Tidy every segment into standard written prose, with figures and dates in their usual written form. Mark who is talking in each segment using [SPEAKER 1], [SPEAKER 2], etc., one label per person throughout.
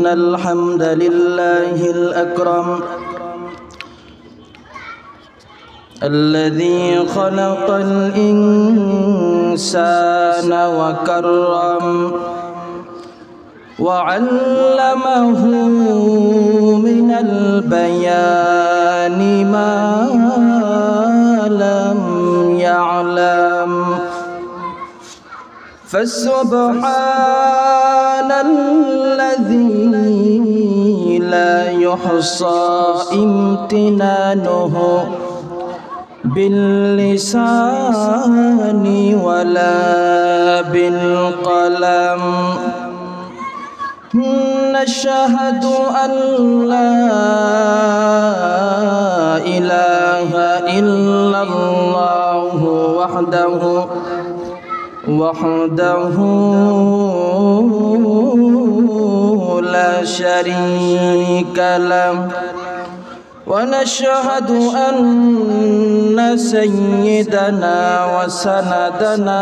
[SPEAKER 1] إن الحمد لله الأكرم الذي خلق الإنسان وكرم وعلمه من البيان ما لم يعلم فسبحان الذي لا يحصى امتنانه باللسان ولا بالقلم نشهد أن لا إله إلا الله وحده لا شريك له ونشهد أن سيدنا وسندنا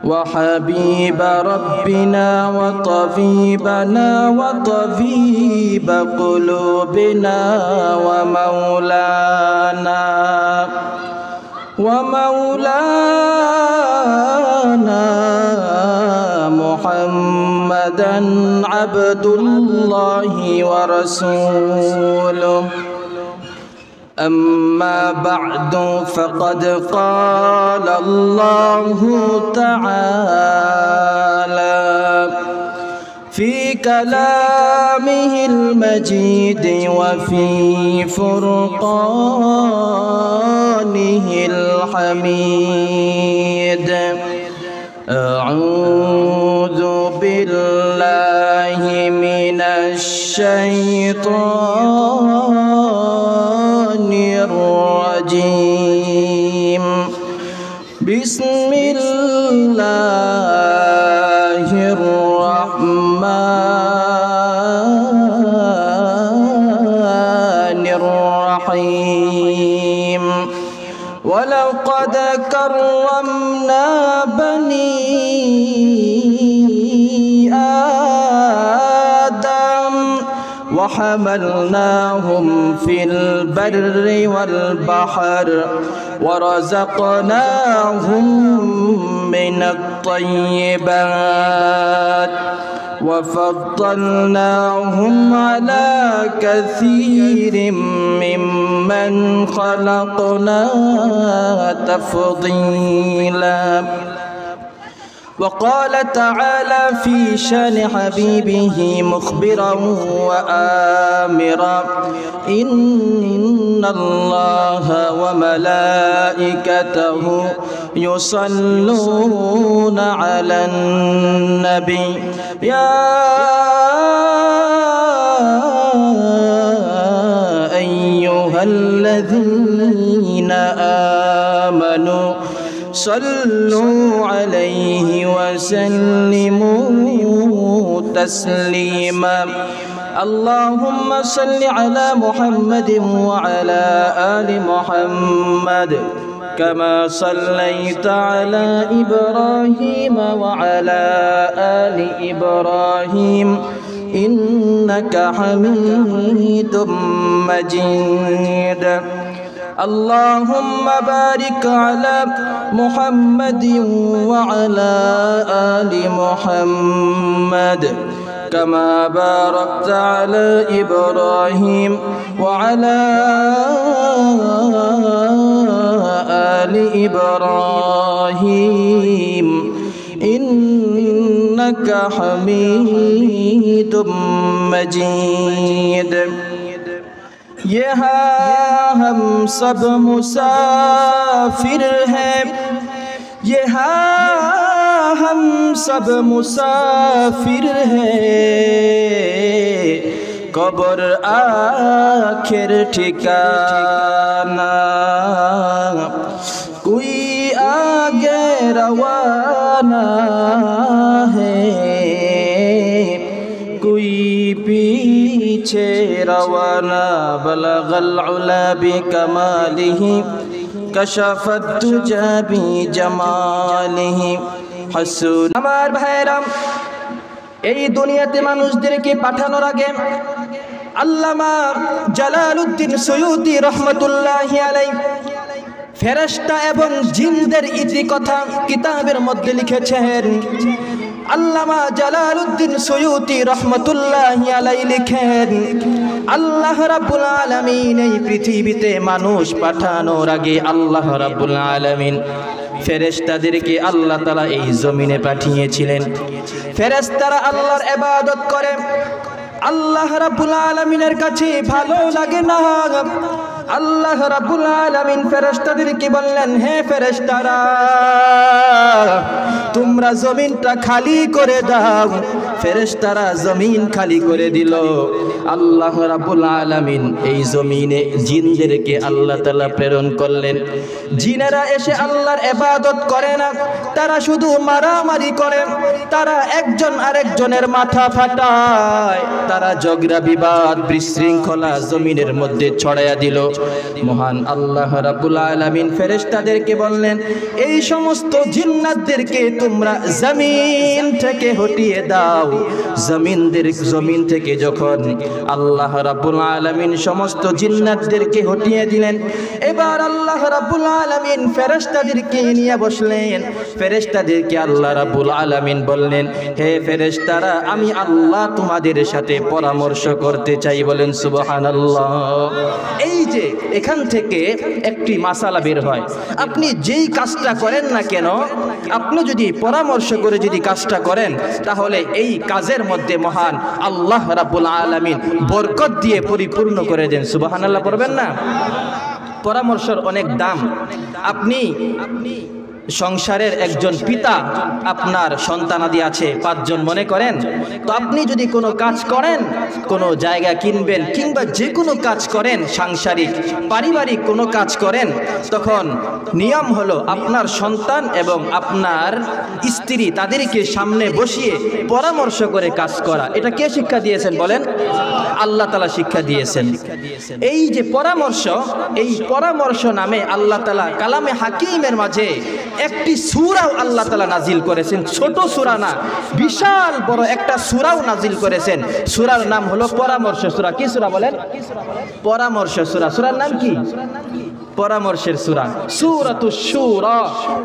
[SPEAKER 1] وحبيب ربنا وطبيبنا وطبيب قلوبنا ومولانا محمدا عبد الله ورسوله أما بعد فقد قال الله تعالى في كلامه المجيد وفي فرقانه الحميد أعوذ بالله من الشيطان الرجيم بسم الله الرحمن الرحيم ولقد كرمنا بني آدم وحملناهم في البر والبحر ورزقناهم من الطيبات وفضلناهم على كثير ممن خلقنا تفضيلا وقال تعالى في شان حبيبه مخبرا وآمرا إن الله وملائكته يصلون على النبي يا أيها الذين آمنوا صلوا عليه وسلموا تسليما اللهم صل على محمد وعلى آل محمد كما صليت على إبراهيم وعلى آل إبراهيم إنك حميد مجيد اللهم بارك على محمد وعلى آل محمد كما باركت على إبراهيم وعلى آل إبراهيم إنك حميد مجيد यहाँ हम सब मुसाफिर हैं यहाँ हम सब मुसाफिर हैं कब्र आखिर ठिकाना कोई आगे रवाना है कोई पीछे रवाना बलगल उला बिकमालिही कशफत तुजा बिजमालिही हसून। আমার ভাইরাম এই দুনিয়াতে মানুষদেরকে পাঠানোর আগে আল্লামা জালালউদ্দিন সুয়ুতি রহমাতুল্লাহি আলাইহি ফেরেশতা এবং জিনদের ইতিকথা কিতাবের মধ্যে লিখেছেন। আল্লামা জালালউদ্দিন সুয়ুতি রহমাতুল্লাহি আলাইহি লিখেন, আল্লাহ রাব্বুল আলামিন এই পৃথিবীতে মানুষ পাঠানোর আগে আল্লাহ রাব্বুল আলামিন ফেরেশতাদেরকে আল্লাহ তাআলা এই জমিনে পাঠিয়েছিলেন। ফেরেশতারা আল্লাহর ইবাদত করে, আল্লাহ রাব্বুল আলামিনের কাছে ভালো লাগে না। আল্লাহ রাব্বুল আলামিন ফেরেশতাদেরকে বললেন, হে ফেরেশতারা, তোমরা জমিনটা খালি করে দাও। ফেরেশতারা জমিন খালি করে দিল। আল্লাহ রাব্বুল আলামিন এই জমিনে জিনদেরকে আল্লাহ তাআলা প্রেরণ করলেন। জিনেরা এসে আল্লাহর ইবাদত করে না, তারা শুধু মারামারি করে, তারা একজন আরেকজনের মাথা ফাটায়, তারা ঝগড়া বিবাদ বিশৃঙ্খলা জমিনের মধ্যে ছড়াইয়া দিল। মহান আল্লাহ রাব্বুল আলামিন ফেরেশতাদেরকে বললেন, এই সমস্ত জিন্নাতদেরকে তোমরা জমিন থেকে হটিয়ে দাও। জমিন থেকে যখন আল্লাহ রাব্বুল আলামিন সমস্ত জিন্নাতদেরকে হটিয়ে দিলেন, এবার আল্লাহ রাব্বুল আলামিন ফেরেশতাদেরকে নিয়ে বসলেন। ফেরেশতাদেরকে আল্লাহ রাব্বুল আলামিন বললেন, হে ফেরেশতারা, আমি আল্লাহ তোমাদের সাথে পরামর্শ করতে চাই। বলেন সুবহানাল্লাহ। এই যে এখান থেকে একটি মাসালা বের হয়, আপনি যেই কাজটা করেন না কেন, আপনি যদি পরামর্শ করে যদি কাজটা করেন, তাহলে এই কাজের মধ্যে মহান আল্লাহ রাব্বুল আলামিন বরকত দিয়ে পরিপূর্ণ করে দেন। সুবহানাল্লাহ পড়বেন না? পরামর্শের অনেক দাম। আপনি সংসারের একজন পিতা, আপনার সন্তানাদি আছে 5 জন মনে করেন, তো আপনি যদি কোনো কাজ করেন, কোনো জায়গা কিনবেন কিংবা যে কোনো কাজ করেন, সাংসারিক পারিবারিক কোনো কাজ করেন, তখন নিয়ম হলো আপনার সন্তান এবং আপনার স্ত্রী তাদেরকে সামনে বসিয়ে পরামর্শ করে কাজ করা। এটা কে শিক্ষা দিয়েছেন বলেন? আল্লাহ তাআলা শিক্ষা দিয়েছেন। এই যে পরামর্শ, এই পরামর্শ নামে আল্লাহ তাআলা কালামে হাকিমের মাঝে একটি সূরাও আল্লাহ তাআলা নাজিল করেছেন। ছোট সূরা না, বিশাল বড় একটা সূরাও নাজিল করেছেন। সূরার নাম হলো পরামর্শ সূরা। কি সূরা বলেন? পরামর্শ সূরা। সূরার নাম কি? পরামর্শের সূরা, সূরাতুশ শূরা।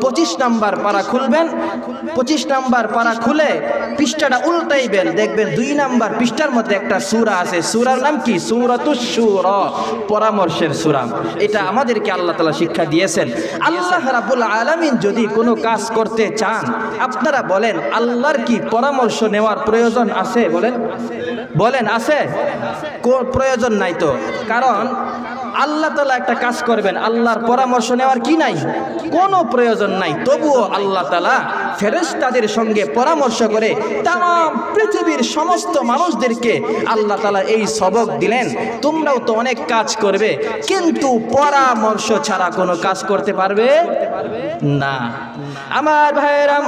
[SPEAKER 1] 25 নাম্বার পারা খুলবেন, 25 নাম্বার পারা খুলে পৃষ্ঠাটা উল্টাইবেন, দেখবেন 2 নাম্বার পৃষ্ঠার মধ্যে একটা সূরা আছে। সূরার নাম কি? সূরাতুশ শূরা, পরামর্শের সূরা। এটা আমাদেরকে আল্লাহ তাআলা শিক্ষা দিয়েছেন। আল্লাহ রাব্বুল আলামিন যদি কোনো কাজ করতে চান, আপনারা বলেন আল্লাহর কি পরামর্শ নেওয়ার প্রয়োজন আছে? বলেন, বলেন আছে? প্রয়োজন নাই তো। কারণ আল্লাহ তাআলা একটা কাজ করবেন, আল্লাহর পরামর্শ নেওয়ার কি নাই? কোনো প্রয়োজন নাই। তবুও আল্লাহ তাআলা ফেরেশতাদের সঙ্গে পরামর্শ করে তাম পৃথিবীর সমস্ত মানুষদেরকে আল্লাহ তাআলা এই সবক দিলেন, তোমরাও তো অনেক কাজ করবে, কিন্তু পরামর্শ ছাড়া কোনো কাজ করতে পারবে না। আমার ভাইয়েরা,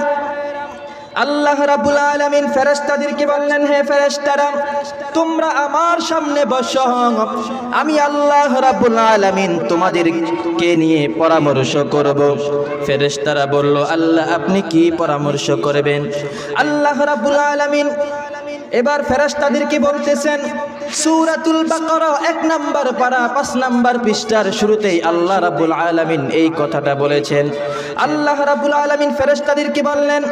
[SPEAKER 1] আল্লাহ রাব্বুল আলামিন ফেরেশতাদেরকে বললেন, হে ফেরেশতারা, তোমরা আমার সামনে বসো, আমি আল্লাহ রাব্বুল আলামিন তোমাদেরকে নিয়ে পরামর্শ করব। ফেরেশতারা বলল, আল্লাহ আপনি কি পরামর্শ করবেন? আল্লাহ রাব্বুল আলামিন এবার ফেরেশতাদেরকে বলতেছেন, সূরাতুল বাকারা 1 নাম্বার পারা 5 নাম্বার পৃষ্ঠার শুরুতেই আল্লাহ রাব্বুল আলামিন এই কথাটা বলেছেন। আল্লাহ রাব্বুল আলামিন ফেরেশতাদেরকে বললেন,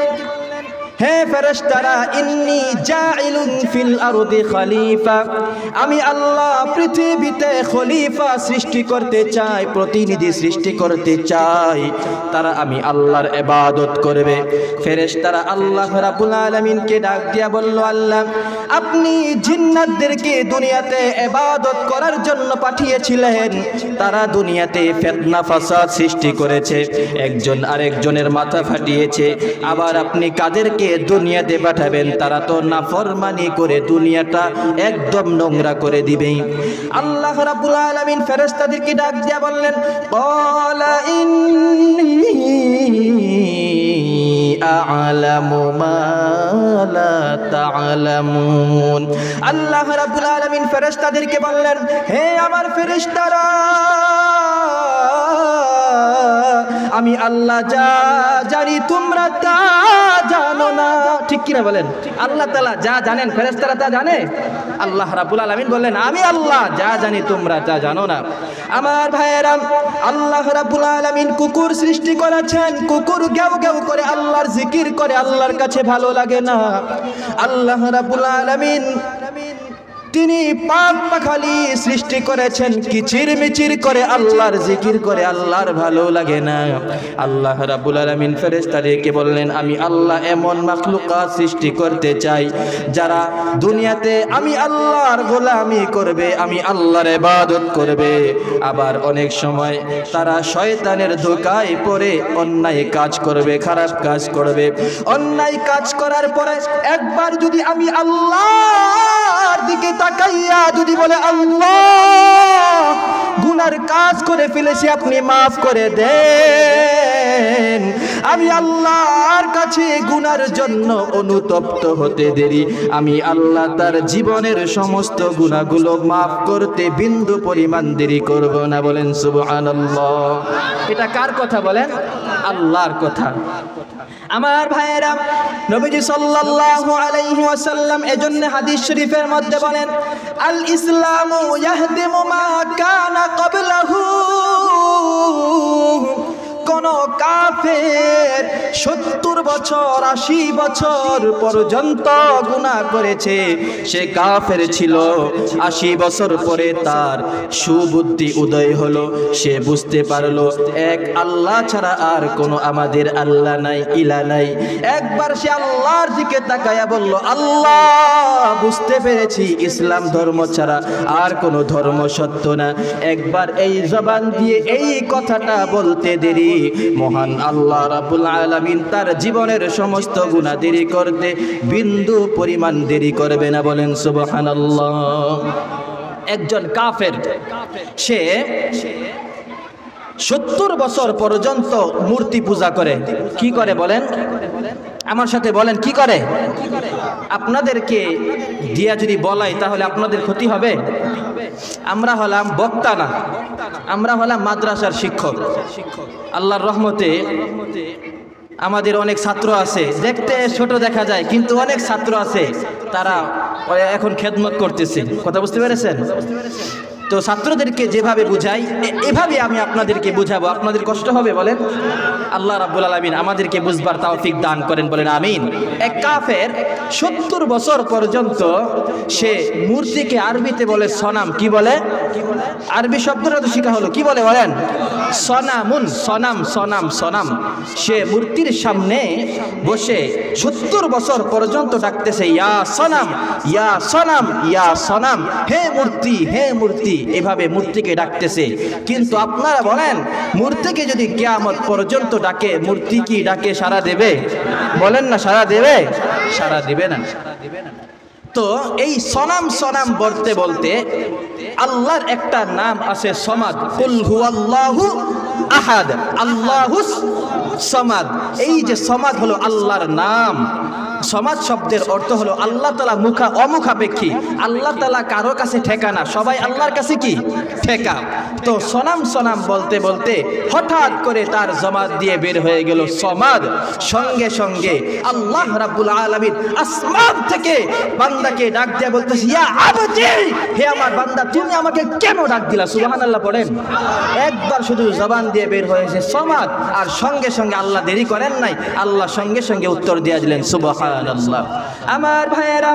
[SPEAKER 1] হে ফেরেশতারা, ইন্নী জাইলুন ফিল আরদি খলিফা, আমি আল্লাহ পৃথিবীতে খলিফা সৃষ্টি করতে চাই, প্রতিনিধি সৃষ্টি করতে চাই, তারা আমি আল্লাহর ইবাদত করবে। ফেরেশতারা আল্লাহ রাব্বুল আলামিনকে ডাক দিয়া বলল, আল্লাহ আপনি জিন্নাতদেরকে দুনিয়াতে ইবাদত করার জন্য পাঠিয়েছিলেন, তারা দুনিয়াতে ফিতনা ফাসাদ সৃষ্টি করেছে, একজন আরেকজনের মাথা ফাটিয়েছে, আবার আপনি কাদেরকে দুনিয়াতে পাঠাবেন? তারা তো নাফরমানি করে দুনিয়াটা একদম নোংরা করে দিবে। আল্লাহ রাব্বুল আলামিন ফেরেশতাদেরকে ডাক দিয়া বললেন, ক্বালা ইন্নী আ'লামু মা লা তা'লামুন। আল্লাহ রাব্বুল আলামিন ফেরেশতাদেরকে বললেন, হে আমার ফেরেশতারা, আমি আল্লাহ যা জানি তোমরা তা জানো না। ঠিক কিনা বলেন? আল্লাহ তাআলা যা জানেন ফেরেশতারা তা জানে? আল্লাহ রাব্বুল আলামিন বললেন আমি আল্লাহ যা জানি তোমরা তা জানো না। আমার ভাইয়েরা, আল্লাহ রাব্বুল আলামিন কুকুর সৃষ্টি করেছেন, কুকুর গেউ গেউ করে আল্লাহর জিকির করে, আল্লাহর কাছে ভালো লাগে না। আল্লাহ রাব্বুল আলামিন তিনি পাক পাখালি সৃষ্টি করেছেন, কিচির মিচির করে আল্লাহর জিকির করে, আল্লাহর ভালো লাগে না। আল্লাহ রাব্বুল আলামিন ফেরেশতাদেরকে বললেন আমি আল্লাহ এমন মাখলুকাত সৃষ্টি করতে চাই যারা দুনিয়াতে আমি আল্লাহর গোলামি করবে, আমি আল্লাহর ইবাদত করবে। আবার অনেক সময় তারা শয়তানের ধোঁকায় পড়ে অন্যায় কাজ করবে, খারাপ কাজ করবে। অন্যায় কাজ করার পরে একবার যদি আমি আল্লাহর দিকে তাকাইয়া যদি বলে আল্লাহ গুনার কাজ করে ফেলেছি আপনি মাফ করে দেন, আমি আল্লাহর কাছে গুনার জন্য অনুতপ্ত হতে দেরি, আমি আল্লাহ তার জীবনের সমস্ত গুনাহগুলো মাফ করতে বিন্দু পরিমাণ দেরি করব না। বলেন সুবহানাল্লাহ। এটা কার কথা বলেন? আল্লাহর কথা। আমার ভাইয়েরা, নবীজি সাল্লাল্লাহু আলাইহি ওয়াসাল্লাম এজন্য হাদিস শরীফের মধ্যে বলেন আল ইসলামু ইয়াহদিমু মা কানা ক্বাবলাহু। কোন কাফের 70 বছর 80 বছর পর্যন্ত গুনাহ করেছে, সে কাফের ছিল, 80 বছর পরে তার সুবুদ্ধি উদয় হলো, সে বুঝতে পারলো এক আল্লাহ ছাড়া আর কোনো আমাদের আল্লাহ নাই, ইলা নাই। একবার সে আল্লাহর দিকে তাকায়া বলল আল্লাহ বুঝতে পেরেছি ইসলাম ধর্ম ছাড়া আর কোনো ধর্ম সত্য না। একবার এই জবান দিয়ে এই কথাটা বলতে দেরি মহান আল্লাহ রাব্বুল আলামিন তার জীবনের সমস্ত গুনাহ দেরি করতে বিন্দু পরিমাণ দেরি করবে না। বলেন সুবহানাল্লাহ। একজন কাফের সে 70 বছর পর্যন্ত মূর্তি পূজা করে। কি করে বলেন? আমার সাথে বলেন কি করে? আপনাদেরকে দিয়া যদি বলাই তাহলে আপনাদের ক্ষতি হবে? আমরা হলাম বক্তা না, আমরা হলাম মাদ্রাসার শিক্ষক। আল্লাহর রহমতে আমাদের অনেক ছাত্র আছে, দেখতে ছোট দেখা যায় কিন্তু অনেক ছাত্র আছে তারা এখন খেদমত করতেছে। কথা বুঝতে পেরেছেন? তো ছাত্রদেরকে যেভাবে বুঝাই এভাবে আমি আপনাদেরকে বুঝাবো। আপনাদের কষ্ট হবে? বলেন। আল্লাহ রাব্বুল আলামিন আমাদেরকে বুঝবার তৌফিক দান করেন। বলেন আমিন। এক কাফের 70 বছর পর্যন্ত সে মূর্তিকে আরবিতে বলে সনাম। কি বলে? আরবি শব্দটা তো শেখা হলো। কি বলে বলেন? সনামুন, সনাম, সনাম, সনাম। সে মূর্তির সামনে বসে 70 বছর পর্যন্ত ডাকতেছে ইয়া সনাম, ইয়া সনাম, ইয়া সনাম, হে মূর্তি, হে মূর্তি, এভাবে মূর্তিকে ডাকতেছে। কিন্তু আপনারা বলেন মূর্তিকে যদি কিয়ামত পর্যন্ত ডাকে, মূর্তি কি ডাকে সাড়া দেবে? বলেন না সাড়া দেবে? সাড়া দিবে না। তো এই সনাম সনাম বলতে বলতে আল্লাহর একটা নাম আছে সমাদ। কুল হুয়াল্লাহু আহাদ, আল্লাহুস সমাদ। এই যে সমাদ হলো আল্লাহর নাম। সমাজ শব্দের অর্থ হলো আল্লাহ তাআলা অমুখাপেক্ষী। আল্লাহ তাআলা কারো কাছে ঠেকা না, সবাই আল্লাহর কাছে কি ঠেকা। তো সনাম সনাম বলতে বলতে হঠাৎ করে তার জমাত দিয়ে বের হয়ে গেল সমাদ। সঙ্গে সঙ্গে আল্লাহ রাব্বুল আলামিন আসমান থেকে বান্দাকে ডাক দিয়ে বলতেছে ইয়া আবদি, হে আমার বান্দা তুমি আমাকে কেন ডাক দিলা? সুবহানাল্লাহ পড়েন। একবার শুধু জবান দিয়ে বের হয়েছে সমাদ, আর সঙ্গে সঙ্গে আল্লাহ দেরি করেন নাই, আল্লাহ সঙ্গে সঙ্গে উত্তর দিয়ে দিলেন সুবহানাল্লাহ। আমার ভাইয়েরা,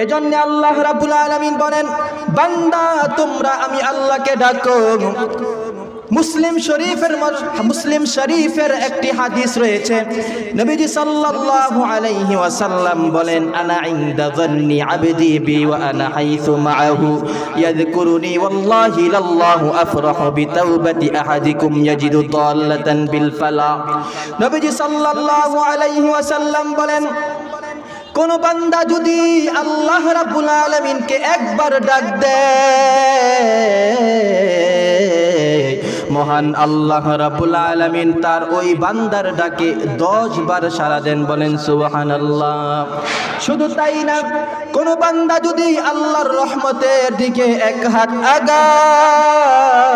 [SPEAKER 1] এজন্য আল্লাহ রাব্বুল আলামিন বলেন বান্দা তোমরা আমি আল্লাহকে ডাকো। মুসলিম শরীফের একটি হাদিস রয়েছে, নবীজি সাল্লাল্লাহু আলাইহি ওয়াসাল্লাম বলেন আনা ইনদা যান্নি আবদি বি ওয়া আনা হাইসু মাআহু ইয়াযকুরুনি ওয়াল্লাহি লাল্লাহু আফরাহু বিতাওবাতি আহাদিকুম ইয়াজিদু দাল্লাতান বিল ফালা। নবীজি সাল্লাল্লাহু আলাইহি ওয়াসাল্লাম বলেন কোন বান্দা যদি আল্লাহ রাব্বুল আলামিনকে একবার ডাক দেয়, মহান আল্লাহ রাব্বুল আলামিন তার ওই বান্দার ডাকে 10 বার সাড়া দেন। বলেন সুবহানাল্লাহ। শুধু তাই না, কোন বান্দা যদি আল্লাহর রহমতের দিকে এক হাত আগায়,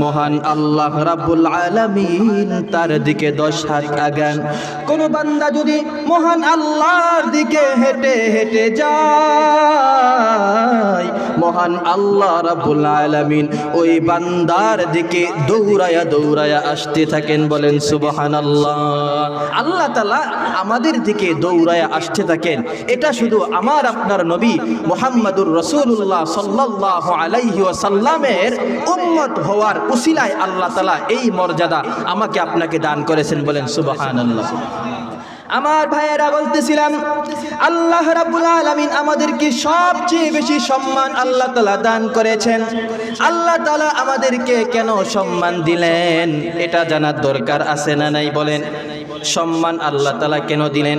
[SPEAKER 1] মহান আল্লাহ রাব্বুল আলামিন তার দিকে 10 হাত আগান। কোন বান্দা যদি মহান আল্লাহর দিকে হেঁটে হেঁটে যায়, মহান আল্লাহ রাব্বুল আলামিন ওই বান্দার দিকে দৌড়ায়া দৌড়ায়া আসতে থাকেন। বলেন সুবহানাল্লাহ। আল্লাহ তাআলা আমাদের দিকে দৌড়ায়া আসতে থাকেন। এটা শুধু আমার আপনার নবী মুহাম্মদুর রাসূলুল্লাহ সাল্লাল্লাহু আলাইহি ওয়াসাল্লামের উম্মত হওয়ার উসিলায় আল্লাহ তাআলা এই মর্যাদা আমাকে আপনাকে দান করেছেন। বলেন সুবহানাল্লাহ। আমার ভাইয়েরা বলতেছিলাম, আল্লাহ রাব্বুল আলামিন আমাদেরকে সবচেয়ে বেশি সম্মান আল্লাহ তাআলা দান করেছেন। আল্লাহ তাআলা আমাদেরকে কেন সম্মান দিলেন এটা জানার দরকার আছে না নাই? বলেন, সম্মান আল্লাহ তাআলা কেন দিলেন?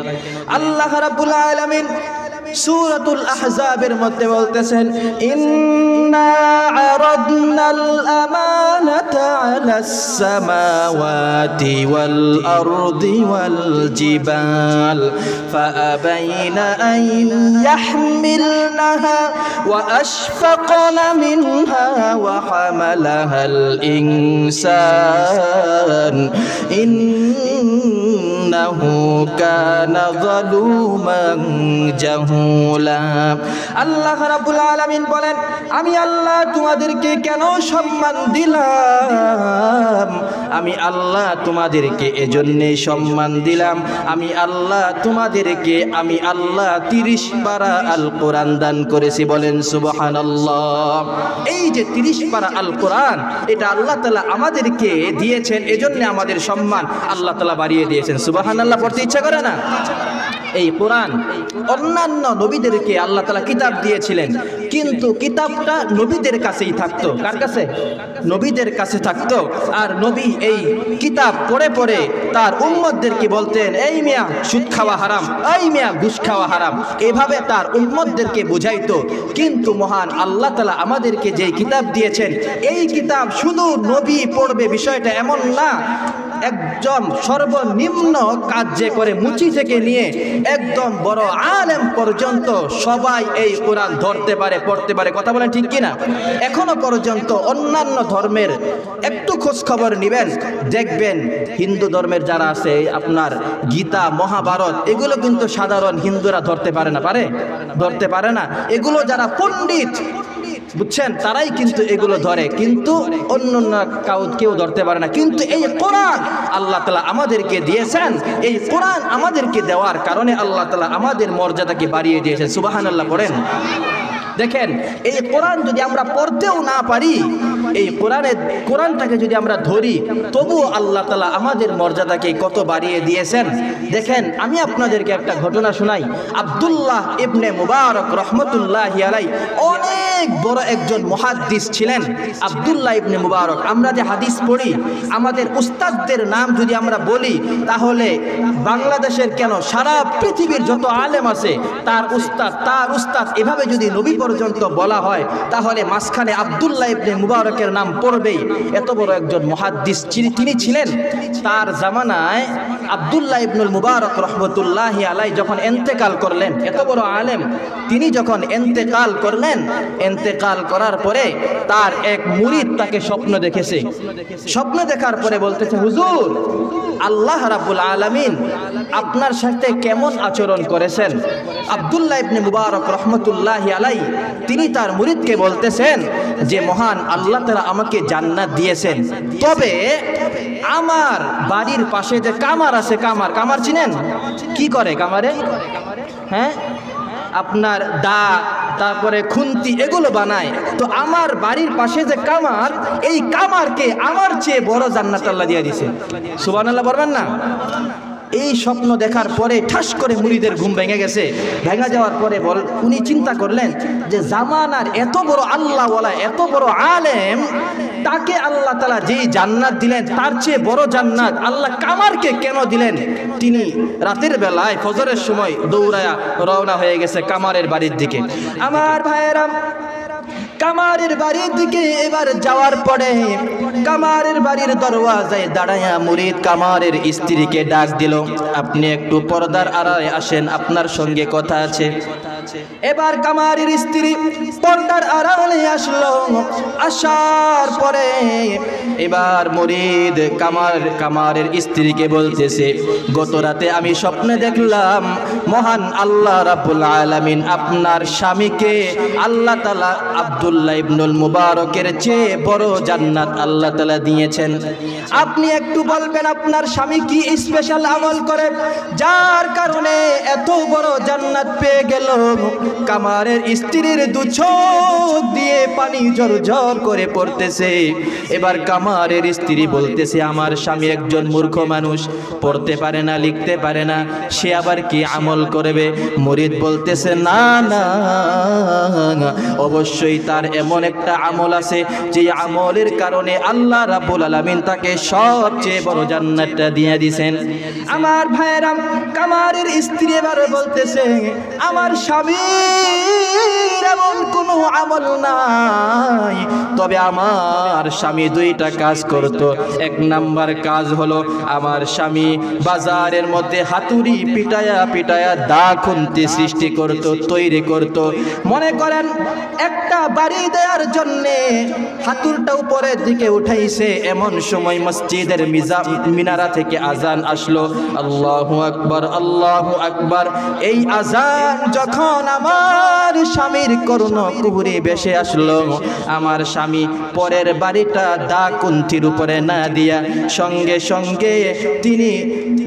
[SPEAKER 1] আল্লাহ রাব্বুল আলামিন সূরাতুল আহজাবের মধ্যে বলতেছেন, ইন্না আরাদনাল আমানাতা আলাস সামাওয়াতি ওয়াল আরদি ওয়াল জিবাল ফাআবাইনা আন ইয়াহমিলনাহা ওয়া আশফাকনা মিনহা ওয়া হামালাহাল ইনসান ইন্নাহু কানা যালুমান জাহুলা। আল্লাহ রাব্বুল আলামিন বলেন, আমি আল্লাহ তোমাদেরকে কেন সম্মান দিলাম? আমি আল্লাহ তোমাদেরকে এজন্যে সম্মান দিলাম, আমি আল্লাহ তোমাদেরকে 30 পারা আল কোরআন দান করেছি। বলেন সুবহানাল্লাহ। এই যে 30 পারা আল কোরআন, এটা আল্লাহ তাআলা আমাদেরকে দিয়েছেন, এজন্য আমাদের সম্মান আল্লাহ তাআলা বাড়িয়ে দিয়েছেন। সুবহানাল্লাহ পড়তে ইচ্ছা করে না? এই কোরআন অন্যান্য নবীদেরকে আল্লাহ তাআলা কিতাব দিয়েছিলেন, কিন্তু কিতাবটা নবীদের কাছেই থাকতো। কার কাছে? নবীদের কাছে থাকতো। আর নবী এই কিতাব পড়ে পড়ে তার উম্মতদেরকে বলতেন, এই মিয়া সুদ খাওয়া হারাম, এই মিয়া ঘুষ খাওয়া হারাম, এভাবে তার উম্মতদেরকে বুঝাইতো। কিন্তু মহান আল্লাহ তাআলা আমাদেরকে যে কিতাব দিয়েছেন, এই কিতাব শুধু নবী পড়বে বিষয়টা এমন না। একজন সর্বনিম্ন কাজ যে করে মুচি থেকে নিয়ে একদম বড় আলেম পর্যন্ত সবাই এই কোরআন ধরতে পারে, পড়তে পারে। কথা বলেন ঠিক কিনা? এখনো পর্যন্ত অন্যান্য ধর্মের একটু খোঁজ খবর নিবেন, দেখবেন হিন্দু ধর্মের যারা আছে আপনার গীতা, মহাভারত, এগুলো কিন্তু সাধারণ হিন্দুরা ধরতে পারে না। ধরতে পারে না। এগুলো যারা পণ্ডিত, বুঝছেন, তারাই কিন্তু এগুলো ধরে, কিন্তু অন্য কেউ ধরতে পারে না। কিন্তু এই কোরআন আল্লাহ তাআলা আমাদেরকে দিয়েছেন। এই কোরআন আমাদেরকে দেওয়ার কারণে আল্লাহ তাআলা আমাদের মর্যাদাকে বাড়িয়ে দিয়েছেন। সুবহানাল্লাহ পড়েন। দেখেন, এই কোরআন যদি আমরা পড়তেও না পারি, এই কোরআনটাকে যদি আমরা ধরি, তবুও আল্লাহ তাআলা আমাদের মর্যাদাকে কত বাড়িয়ে দিয়েছেন। দেখেন, আমি আপনাদেরকে একটা ঘটনা শোনাই। আব্দুল্লাহ ইবনে মুবারক রহমতুল্লাহি আলাইহি অনেক বড় একজন মুহাদ্দিস ছিলেন। আব্দুল্লাহ ইবনে মুবারক, আমরা যে হাদিস পড়ি, আমাদের উস্তাদদের নাম যদি আমরা বলি, তাহলে বাংলাদেশের কেন সারা পৃথিবীর যত আলেম আছে তার উস্তাদ এভাবে যদি নবী পর্যন্ত বলা হয়, তাহলে মাঝখানে আব্দুল্লাহ ইবনে মুবারকের নাম পড়বেই। এত বড় একজন মুহাদ্দিস তিনি ছিলেন। তার জামানায় আব্দুল্লাহ ইবনুল মুবারক রহমতুল্লাহি আলাইহি যখন ইন্তেকাল করলেন, এত বড় আলেম, তিনি যখন ইন্তেকাল করলেন, ইন্তেকাল করার পরে তার এক মুরিদ তাকে স্বপ্ন দেখেছে। স্বপ্ন দেখার পরে বলতেছে, হুজুর, আল্লাহ রাব্বুল আলামিন আপনার সাথে কেমন আচরণ করেছেন? আব্দুল্লাহ ইবনে মুবারক রহমতুল্লাহি আলাইহি তিনি তার মুরিদকে বলতেছেন যে, মহান আল্লাহ তাআলা আমাকে জান্নাত দিয়েছেন, তবে আমার বাড়ির পাশে যে কামার আছে, কামার চিনেন? কি করে কামারে? হ্যাঁ, আপনার দা, তারপরে খুন্তি, এগুলো বানায়। তো আমার বাড়ির পাশে যে কামার, এই কামারকে আমার চেয়ে বড় জান্নাত আল্লাহ দিয়ে দিয়েছে। সুবহানাল্লাহ বলবেন না? এই স্বপ্ন দেখার পরে ঠাস করে মুরিদের ঘুম ভেঙে গেছে। ভেঙে যাওয়ার পরে উনি চিন্তা করলেন যে, জামানার এত বড় আল্লাহওয়ালা, এত বড় আলেম, তাকে আল্লাহ তাআলা যেই জান্নাত দিলেন, তার চেয়ে বড় জান্নাত আল্লাহ কামারকে কেন দিলেন? তিনি রাতের বেলায় ফজরের সময় দৌড়ায়া রওনা হয়ে গেছে কামারের বাড়ির দিকে। আমার ভাইয়েরা, কামারের বাড়ির দিকে এবার যাওয়ার পরে কামারের বাড়ির দরওয়াজায় দাঁড়ায়া মুরিদ কামারের স্ত্রীকে ডাক দিল, আপনি একটু পর্দার আড়ালে আসেন, আপনার সঙ্গে কথা আছে। এবার কামারের স্ত্রী পর্দার আড়ালে আসলো, আসার পরে এবার মুরিদ কামারের স্ত্রীকে বলতেছে, গত রাতে আমি স্বপ্নে দেখলাম মহান আল্লাহ রাব্বুল আলামিন আপনার স্বামীকে আল্লাহ তাআলা আব্দুল্লাহ ইবনুল মুবারকের চেয়ে বড় জান্নাত আল্লাহ তাআলা দিয়েছেন। আপনি একটু বলবেন আপনার স্বামী কি স্পেশাল আমল করে যার কারণে এত বড় জান্নাত পেয়ে গেল? কামারের স্ত্রীর দু চোখ দিয়ে পানি ঝরঝর করে পড়তেছে। এবার কামারের স্ত্রী বলতেছে, আমার স্বামী একজন মূর্খ মানুষ, পড়তে পারে না, লিখতে পারে না, সে আবার কি আমল করবে? মুরিদ বলতেছে, না না, অবশ্যই তার এমন একটা আমল আছে যে আমলের কারণে আল্লাহ রাব্বুল আলামিন তাকে সবচেয়ে বড় জান্নাতটা দিয়ে দিয়েছেন। আমার ভাইরা, কামারের স্ত্রী এবার বলতেছে, আমার স্বামীর এমন কোনো আমল নাই, তবে আমার স্বামী দুইটা কাজ করত। এক নাম্বার কাজ হলো, আমার স্বামী বাজারের মধ্যে হাতুড়ি পিটায়া পিটায়া দা খুন্তি সৃষ্টি করত, তৈরি করত। মনে করেন একটা বাড়ি দেওয়ার জন্যে হাতুড়টা উপরের দিকে উঠাইছে, এমন সময় মসজিদের মিনারা থেকে আজান আসলো, আল্লাহু আকবার, আল্লাহু আকবার। এই আজান যখন আমার স্বামীর কর্ণ কুহুরি ভেসে আসলো, আমার স্বামী পরের বাড়িটা দা কুন্ঠির উপরে না দিয়া সঙ্গে সঙ্গে তিনি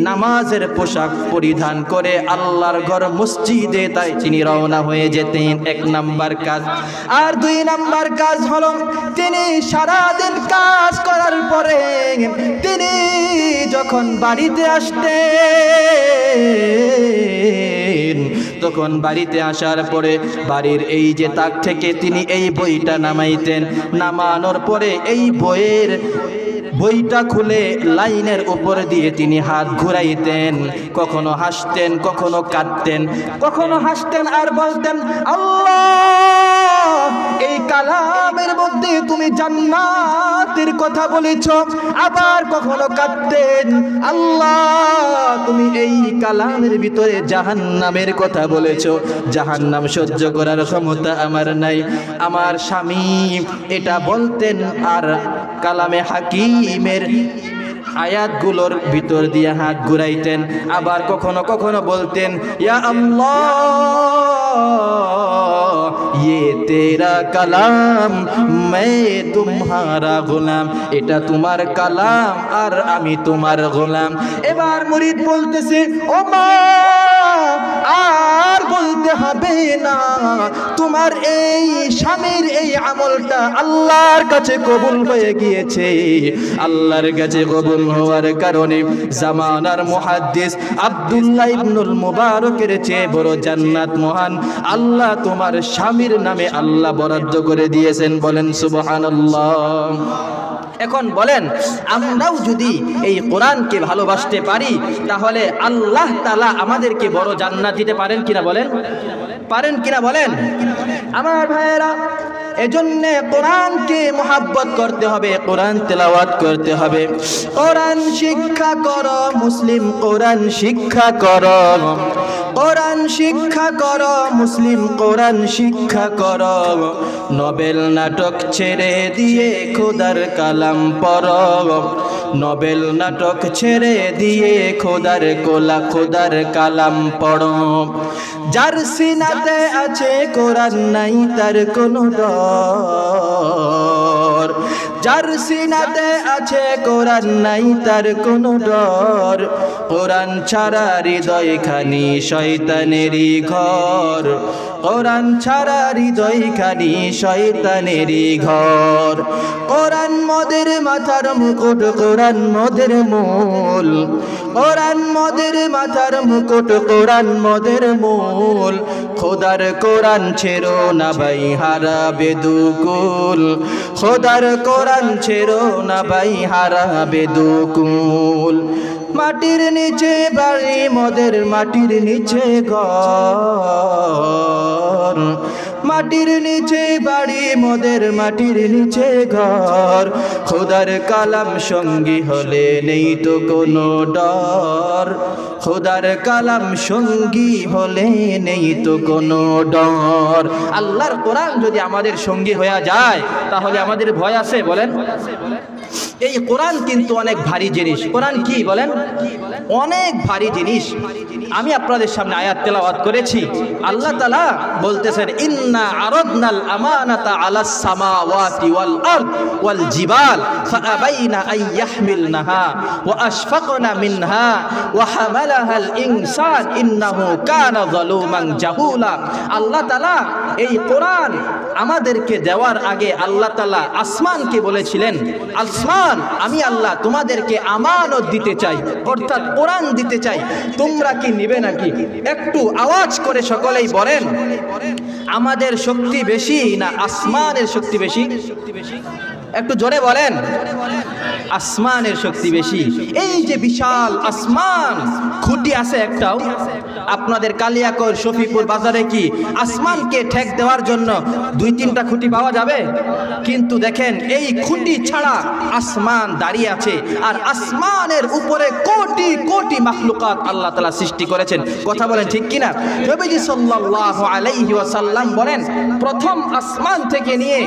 [SPEAKER 1] নামাজের পোশাক পরিধান করে আল্লাহর ঘর মসজিদে তাই তিনি রওনা হয়ে যেতেন। এক নাম্বার কাজ। আর দুই নাম্বার কাজ হলো, তিনি সারাদিন কাজ করার পরে তিনি যখন বাড়িতে আসতেন, তখন বাড়িতে আসার পরে বাড়ির এই যে তাক থেকে তিনি এই বইটা নামাইতেন, নামানোর পরে এই বইটা খুলে লাইনের উপর দিয়ে তিনি হাত ঘুরাইতেন, কখনো হাসতেন, কখনো কাঁদতেন, কখনো হাসতেন আর বলতেন, আল্লাহ এই কালামের মধ্যে তুমি জান্নাতের কথা বলেছো। আবার কখনো কাঁদতেন, আল্লাহ তুমি এই কালামের ভিতরে জাহান্নামের কথা বলেছো, জাহান্নাম সহ্য করার ক্ষমতা আমার নাই। আমার স্বামী এটা বলতেন আর কালামে হাকিমের আয়াতগুলোর ভিতর দিয়ে হাত ঘুরাইতেন। আবার কখনো কখনো বলতেন, ইয়া আল্লাহ ये तेरा कलाम मैं तुम्हारा गुलाम, এটা তোমার কালাম আর আমি তোমার গোলাম। এবার মুরিদ বলতেছে, ও মা আর বলতে হবে না, তোমার এই স্বামীর এই আমলটা আল্লাহর কাছে কবুল হয়ে গিয়েছে। আল্লাহর কাছে কবুল হওয়ার কারণে জামানার মুহাদ্দিস আব্দুল্লাহ ইবনুল মুবারকের চেয়ে বড় জান্নাত মহান আল্লাহ তোমার স্বামীর নামে আল্লাহ বরাদ্দ করে দিয়েছেন। বলেন সুবহানাল্লাহ। এখন বলেন, আমরাও যদি এই কোরআনকে ভালোবাসতে পারি তাহলে আল্লাহ তাআলা আমাদেরকে বড় জান্নাত দিতে পারেন কিনা বলেন? পারেন কিনা বলেন? আমার ভাইয়েরা, এজন্য কোরআনকে মুহাব্বত করতে হবে, কোরআন তেলাওয়াত করতে হবে। কোরআন শিক্ষা করো মুসলিম, কোরআন শিক্ষা করো, কোরআন শিক্ষা করো মুসলিম, কোরআন শিক্ষা করো। নোবেল নাটক ছেড়ে দিয়ে খোদার কালাম পড়ো, নোবেল নাটক ছেড়ে দিয়ে খোদার কালাম পড়ো। যার সিনাতে আছে কোরআন নাই তার কোনো ডর, যার সিনাতে আছে কোরআন নাই তার কোনো ডর। কোরআন ছাড়া হৃদয় খানি শয়তানেরই ঘর, কোরআন ছাড়া হৃদয় খানি শয়তানেরই ঘর। কোরআন মোদের মাথার মুকুট, কোরআন মোদের মূল, কোরআন মোদের মাথার মুকুট, কোরআন মোদের মূল। খোদার কোরআন ছেড়ো না ভাই হারাবে দুকুল, খোদার কোরআন ছেড়ো না ভাই হারাবে দুকুল। মাটির নিচে বাড়ি মোদের মাটির নিচে ঘর, মাটির নিচে বাড়ি মোদের মাটির নিচে ঘর, খোদার কালাম সঙ্গী হলে নেই তো কোনো ডর, খোদার কালাম সঙ্গী হলে নেই তো কোনো ডর। আল্লাহর কোরআন যদি আমাদের সঙ্গী হয়ে যায় তাহলে আমাদের ভয় আছে বলেন? এই কোরআন কিন্তু অনেক ভারী জিনিস। কোরআন কি বলেন? অনেক ভারী জিনিস। আমি আপনাদের সামনে আয়াত তেলাওয়াত করেছি। আল্লাহ তাআলা বলতেছেন, ইন্না আরাদনাল আমানাতা আলাস সামাওয়াতি ওয়াল আরদ ওয়াল জিবাল ফাআবাইনা আন ইয়াহমিলনাহা ওয়া আশফাকনা মিনহা ওয়া হামালাহাল ইনসান ইন্নাহু কানা যালুমান জাহুলা। আল্লাহ তাআলা এই কোরআন আমাদেরকে দেওয়ার আগে আল্লাহ তাআলা আসমানকে বলেছিলেন, আসমান আমি আল্লাহ তোমাদেরকে আমানত দিতে চাই, অর্থাৎ কোরআন দিতে চাই, তোমরা কি নিবে নাকি? একটু আওয়াজ করে সকলেই বলেন, আমাদের শক্তি বেশি না আসমানের শক্তি বেশি? একটু জোরে বলেন, আসমানের শক্তি বেশি। এই যে বিশাল আসমান, খুঁটি আছে একটাও? আপনাদের কালিয়াকৈর শফিপুর বাজারে কি আসমানকে ঠেক দেওয়ার জন্য 2-3টা খুঁটি পাওয়া যাবে? কিন্তু দেখেন এই খুঁটি ছাড়া আসমান দাঁড়িয়ে আছে, আর আসমানের উপরে কোটি কোটি মাখলুকাত আল্লাহ তাআলা সৃষ্টি করেছেন। কথা বলেন ঠিক কিনা? নবীজি সাল্লাল্লাহু আলাইহি ওয়াসাল্লাম বলেন, প্রথম আসমান থেকে নিয়ে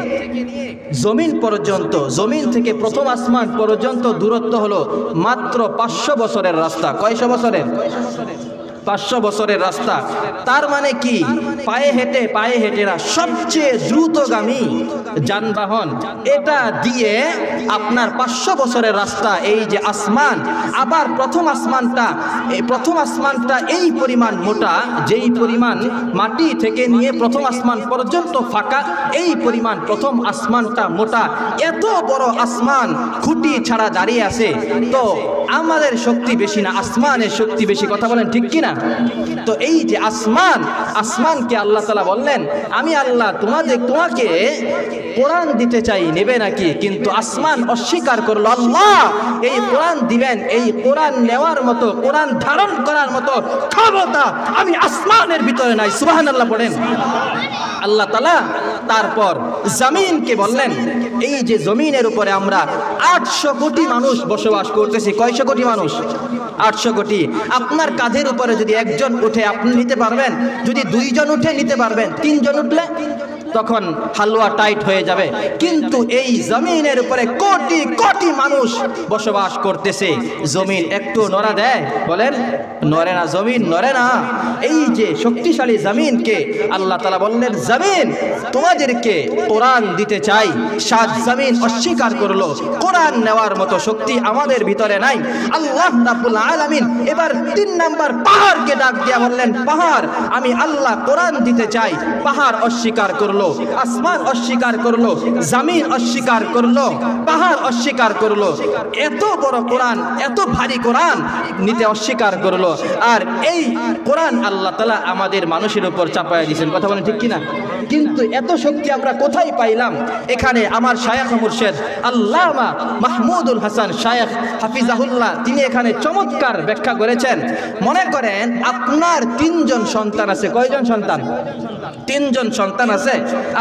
[SPEAKER 1] জমিন পর্যন্ত, জমিন থেকে প্রথম আসমান পর্যন্ত দূরত্ব হলো মাত্র 500 বছরের রাস্তা। কয়শো বছরের? 500 বছরের রাস্তা। তার মানে কি? পায়ে হেঁটে না, সবচেয়ে দ্রুতগামী যানবাহন এটা দিয়ে আপনার 500 বছরের রাস্তা, এই যে আসমান। আবার প্রথম আসমানটা এই পরিমাণ মোটা, যেই পরিমাণ মাটি থেকে নিয়ে প্রথম আসমান পর্যন্ত ফাঁকা, এই পরিমাণ প্রথম আসমানটা মোটা। এত বড় আসমান খুঁটি ছাড়া দাঁড়িয়ে আছে, তো আমাদের শক্তি বেশি না আসমানের শক্তি বেশি? কথা বলেন ঠিক কিনা? তো এই যে আসমান, আসমানকে আল্লাহ তাআলা বললেন, আমি আল্লাহ তোমাকে কোরআন দিতে চাই, নেবে নাকি? কিন্তু আসমান অস্বীকার করলো। আল্লাহ এই কোরআন দিবেন, এই কোরআন নেওয়ার মতো, কোরআন ধারণ করার মতো ক্ষমতা আমি আসমানের ভিতরে নাই। সুবহানাল্লাহ পড়েন। আল্লাহ তাআলা তারপর জমিনকে বললেন, এই যে জমিনের উপরে আমরা 800 কোটি মানুষ বসবাস করতেছি। কয়শো কোটি মানুষ? 800 কোটি। আপনার কাঁধের উপরে যদি একজন উঠে আপনি নিতে পারবেন, যদি 2 জন উঠে নিতে পারবেন, 3 জন উঠলে তখন হালুয়া টাইট হয়ে যাবে। কিন্তু এই জমিনের উপরে কোটি কোটি মানুষ বসবাস করতেছে, জমিন একটু নড়া দেয়? বলেন, নড়ে না, জমিন নড়ে না। এই যে শক্তিশালী জমিনকে আল্লাহ তাআলা বললেন, জমিন তোমাদেরকে কোরআন দিতে চাই। 7 জমিন অস্বীকার করলো, কোরআন নেওয়ার মতো শক্তি আমাদের ভিতরে নাই। আল্লাহ রাব্বুল আলামিন এবার 3 নাম্বার পাহাড়কে ডাক দিয়া বললেন, পাহাড় আমি আল্লাহ কোরআন দিতে চাই। পাহাড় অস্বীকার করলো, আসমান অস্বীকার করলো, জমিন অস্বীকার করলো, পাহাড় অস্বীকার করলো। এত বড় কোরআন, এত ভারী কোরআন নিতে অস্বীকার করলো। আর এই কোরআন আল্লাহ তাআলা আমাদের মানুষের উপর চাপায়া দিয়েছেন। কথা বলেন ঠিক কিনা? কিন্তু এত শক্তি আমরা কোথায় পাইলাম? এখানে আমার শায়খ মুর্শিদ আল্লামা মাহমুদুল হাসান শায়খ হাফিজাহুল্লাহ, তিনি এখানে চমৎকার ব্যাখ্যা করেছেন। মনে করেন আপনার 3 জন সন্তান আছে। কয়জন সন্তান? 3 জন সন্তান আছে।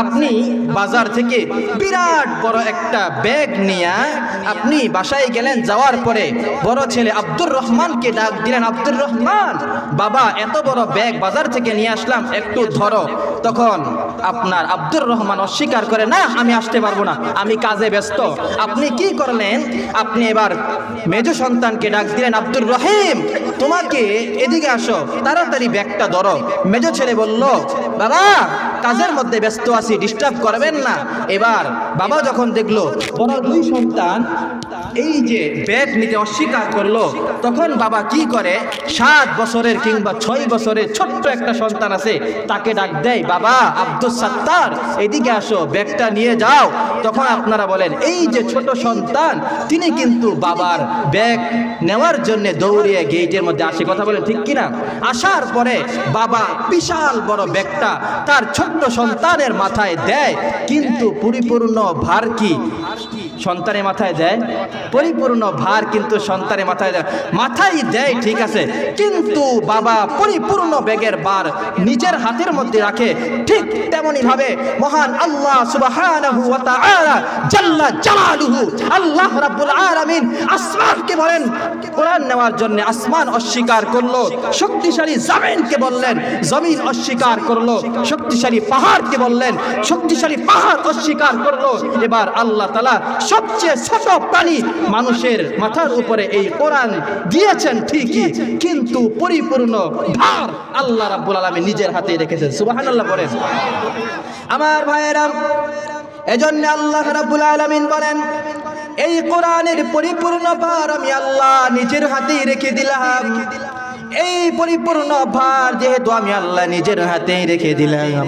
[SPEAKER 1] আপনি বাজার থেকে বিরাট বড় একটা ব্যাগ নিয়ে আপনি বাসায় গেলেন, যাওয়ার পরে বড় ছেলে আব্দুর রহমানকে ডাক দিলেন, আব্দুর রহমান বাবা এত বড় ব্যাগ বাজার থেকে নিয়ে আসলাম, একটু ধরো। তখন আপনার আব্দুর রহমান অস্বীকার করে, না আমি আসতে পারবো না, আমি কাজে ব্যস্ত। আপনি কি করলেন? আপনি এবার মেজো সন্তানকে ডাক দিলেন, আব্দুর রহিম তোমাকে এদিকে আসো, তাড়াতাড়ি ব্যাগটা ধরো। মেজো ছেলে বলল, বাবা কাজের মধ্যে ব্যস্ত আছি, ডিস্টার্ব করবেন না। এবার বাবা যখন দেখলো বড় 2 সন্তান এই যে ব্যাগ নিতে অস্বীকার করলো, তখন বাবা কি করে, 7 বছরের কিংবা 6 বছরের ছোট্ট একটা সন্তান আছে, তাকে ডাক দেয়, বাবা আব্দুস সাত্তার এদিকে আসো, ব্যাগটা নিয়ে যাও। তখন আপনারা বলেন, এই যে ছোট সন্তান তিনি কিন্তু বাবার ব্যাগ নেওয়ার জন্য দৌড়িয়ে গেটের মধ্যে আসে। কথা বলেন ঠিক কিনা? আসার পরে বাবা বিশাল বড় ব্যাগটা তার ছোট্ট সন্তানের মাথায় দেয়, কিন্তু পরিপূর্ণ ভার কি সন্তানের মাথায় দেয়? পরিপূর্ণ ভার কিন্তু সন্তানের মাথায় দেয়, মাথায় দেয় ঠিক আছে, কিন্তু বাবা পরিপূর্ণ ব্যাগের ভার নিজের হাতের মধ্যে রাখে। ঠিক তেমনি ভাবে মহান আল্লাহ সুবহানাহু ওয়া তাআলা জাল্লা জালালুহু আল্লাহ রাব্বুল আলামিন আসমানকে বলেন কোরআন নেওয়ার জন্য, আসমান অস্বীকার করলো, শক্তিশালী জমিনকে বললেন, জমিন অস্বীকার করলো, শক্তিশালী পাহাড়কে বললেন, শক্তিশালী পাহাড় অস্বীকার করলো। এবার আল্লাহ তাআলা সবচেয়ে ছোট প্রাণী মানুষের মাথার উপরে এই কোরআন দিয়েছেন ঠিকই, কিন্তু পরিপূর্ণ ভার আল্লাহ রাব্বুল আলামিন নিজের হাতে রেখেছেন। সুবহানাল্লাহ বলেন। আমার ভাইয়েরা, এজন্য আল্লাহ রাব্বুল আলামিন বলেন এই কোরআনের পরিপূর্ণ ভার আমি আল্লাহ নিজের হাতে রেখে দিলাম। এই পরিপূর্ণ ভার যেহেতু আমি আল্লাহ নিজের হাতে রেখে দিলাম,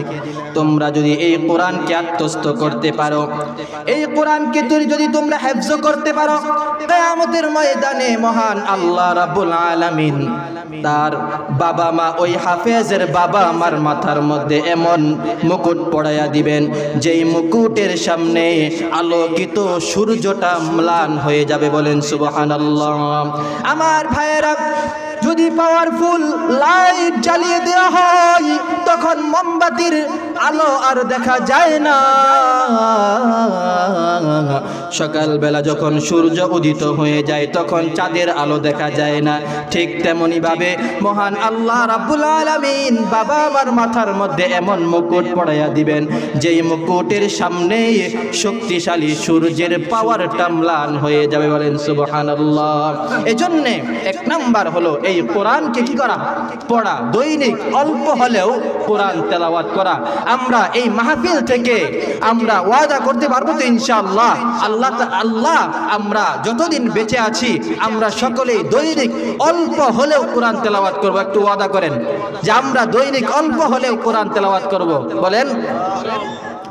[SPEAKER 1] তোমরা যদি এই কোরআনকে আত্মস্থ করতে পারো, এই কোরআনকে যদি তোমরা হেফজ করতে পারো, কিয়ামতের ময়দানে মহান আল্লাহ রাব্বুল আলামিন তার বাবা মা, ওই হাফেজের বাবা মার মাথার মধ্যে এমন মুকুট পড়াইয়া দিবেন যেই মুকুটের সামনে আলোকিত সূর্যটা ম্লান হয়ে যাবে। বলেন সুবহানাল্লাহ। আমার ভাইয়েরা, যদি পাওয়ারফুল লাইট জ্বালিয়ে দেওয়া হয় তখন মোমবাতির আলো আর দেখা যায় না। সকালবেলা যখন সূর্য উদিত হয়ে যায় তখন চাঁদের আলো দেখা যায় না। ঠিক তেমনি ভাবে মহান আল্লাহ রাব্বুল আলামিন বাবা আমার মাথার মধ্যে এমন মুকুট পড়াইয়া দিবেন যেই মুকুটের সামনে শক্তিশালী সূর্যের পাওয়ারটা ম্লান হয়ে যাবে। বলেন সুবহানাল্লাহ। এজন্য এক নাম্বার হলো এই কোরআনকে কি করা? পড়া। দৈনিক অল্প হলেও কোরআন তেলাওয়াত করা। আমরা এই মাহফিল থেকে আমরা ওয়াদা করতে পারবো তো ইনশাআল্লাহ, আল্লাহ আমরা যতদিন বেঁচে আছি আমরা সকলেই দৈনিক অল্প হলেও কোরআন তেলাওয়াত করব। একটু ওয়াদা করেন যে আমরা দৈনিক অল্প হলেও কোরআন তেলাওয়াত করব। বলেন।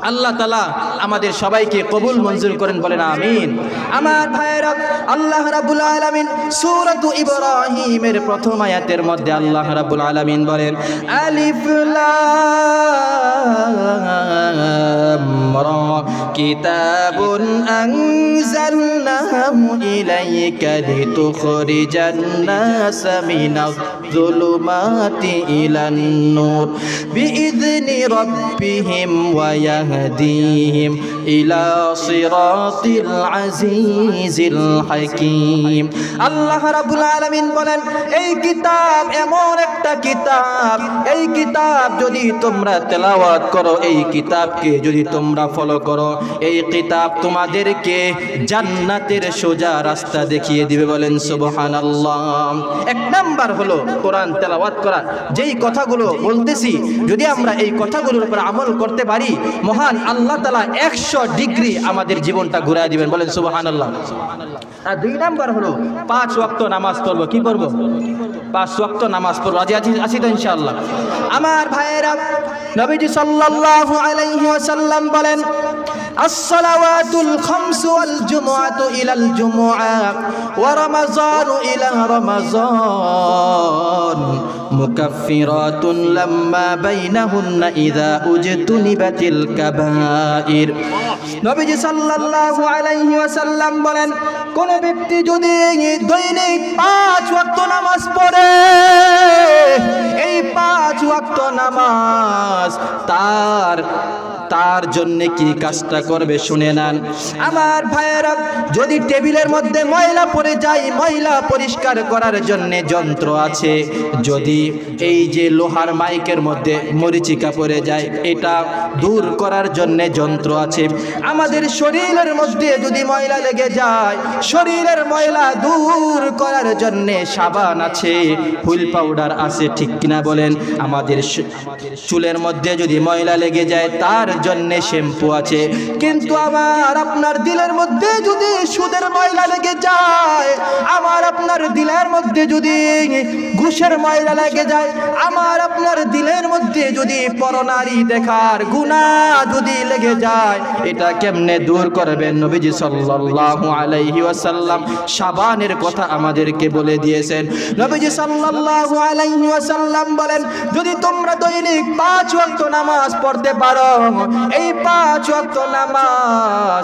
[SPEAKER 1] আল্লাহ তাআলা আমাদের সবাইকে কবুল মঞ্জুর করেন। বলেন আমিন। আমার ভাইয়েরা, আল্লাহ রাব্বুল আলামিন সূরাতু ইব্রাহিমের প্রথম আয়াতের মধ্যে আল্লাহ রাব্বুল আলামিন বলেন আলিফ লাম রা কিতাবুন আনজালনাহু ইলাইকা লিতুখরিজান নাসা মিনাজ যুলুমাতি ইলান নূর বিইذনি রাব্বিহিম ওয়া ইয়াহদিহিম ইলা সিরাতিল আজিজিল হাকীম। আল্লাহ রাব্বুল আলামিন বলেন এই কিতাব এমন একটা কিতাব, এই কিতাব যদি তোমরা তেলাওয়াত করো, এই কিতাবকে যদি তোমরা ফলো করো, এই কিতাব তোমাদেরকে জান্নাতের সোজা রাস্তা দেখিয়ে দিবে। বলেন সুবহানাল্লাহ। এক নাম্বার হলো কোরআন তেলাওয়াত করা। যেই কথাগুলো বলতেছি যদি আমরা এই কথাগুলোর উপর আমল করতে পারি, মহান আল্লাহ তাআলা 100 ডিগ্রি আমাদের জীবনটা ঘুরিয়ে দিবেন। বলেন সুবহানাল্লাহ। আর দুই নাম্বার হলো 5 ওয়াক্ত নামাজ পড়বো। কি করবো? 5 ওয়াক্ত নামাজ পড়বো। আছি তো ইনশাআল্লাহ। আমার ভাইয়েরা, নবীজি সাল্লাল্লাহু আলাইহি ওয়াসাল্লাম বলেন as-salawatul khamsu wal jumu'atu ila al-jumu'ah wa ramazanu ila ramazan mukaffiratun lamma bainahunna idha ujtunibatil kaba'ir। নবীজি সাল্লাল্লাহু আলাইহি ওয়াসাল্লাম বলেন কোন ব্যক্তি যদি দৈনিক 5 ওয়াক্ত নামাজ পড়ে, এই 5 ওয়াক্ত নামাজ তার জন্য কি কাজটা করবে শুনে নেন। আমার ভাইয়েরা, যদি টেবিলের মধ্যে ময়লা পড়ে যায়, ময়লা পরিষ্কার করার জন্য যন্ত্র আছে, যদি এই যে লোহার মাইকের মধ্যে মরিচিকা পড়ে যায়, এটা দূর করার জন্য যন্ত্র আছে। আমাদের শরীরের মধ্যে যদি ময়লা লেগে যায়, শরীরের ময়লা দূর করার জন্য সাবান আছে, হুইল পাউডার আছে, ঠিক কিনা বলেন? আমাদের চুলের মধ্যে যদি ময়লা লেগে যায় তার জন্য শ্যাম্পু আছে। কিন্তু আমার আপনার দিলের মধ্যে যদি সুদের ময়লা লেগে যায়, আমার আপনার দিলের মধ্যে যদি ঘুষের ময়লা লেগে যায়, আমার আপনার দিলের মধ্যে মধ্যে যদি পরনারী দেখার গুনাহ যদি লেগে যায়, এটা কেমনে দূর করবেন? নবীজি সাল্লাল্লাহু আলাইহি ওয়াসাল্লাম শাবানের কথা আমাদেরকে বলে দিয়েছেন। নবীজি সাল্লাল্লাহু আলাইহি ওয়াসাল্লাম বলেন, যদি তোমরা দৈনিক 5 ওয়াক্ত নামাজ পড়তে পারো, এই 5 ওয়াক্ত নামাজ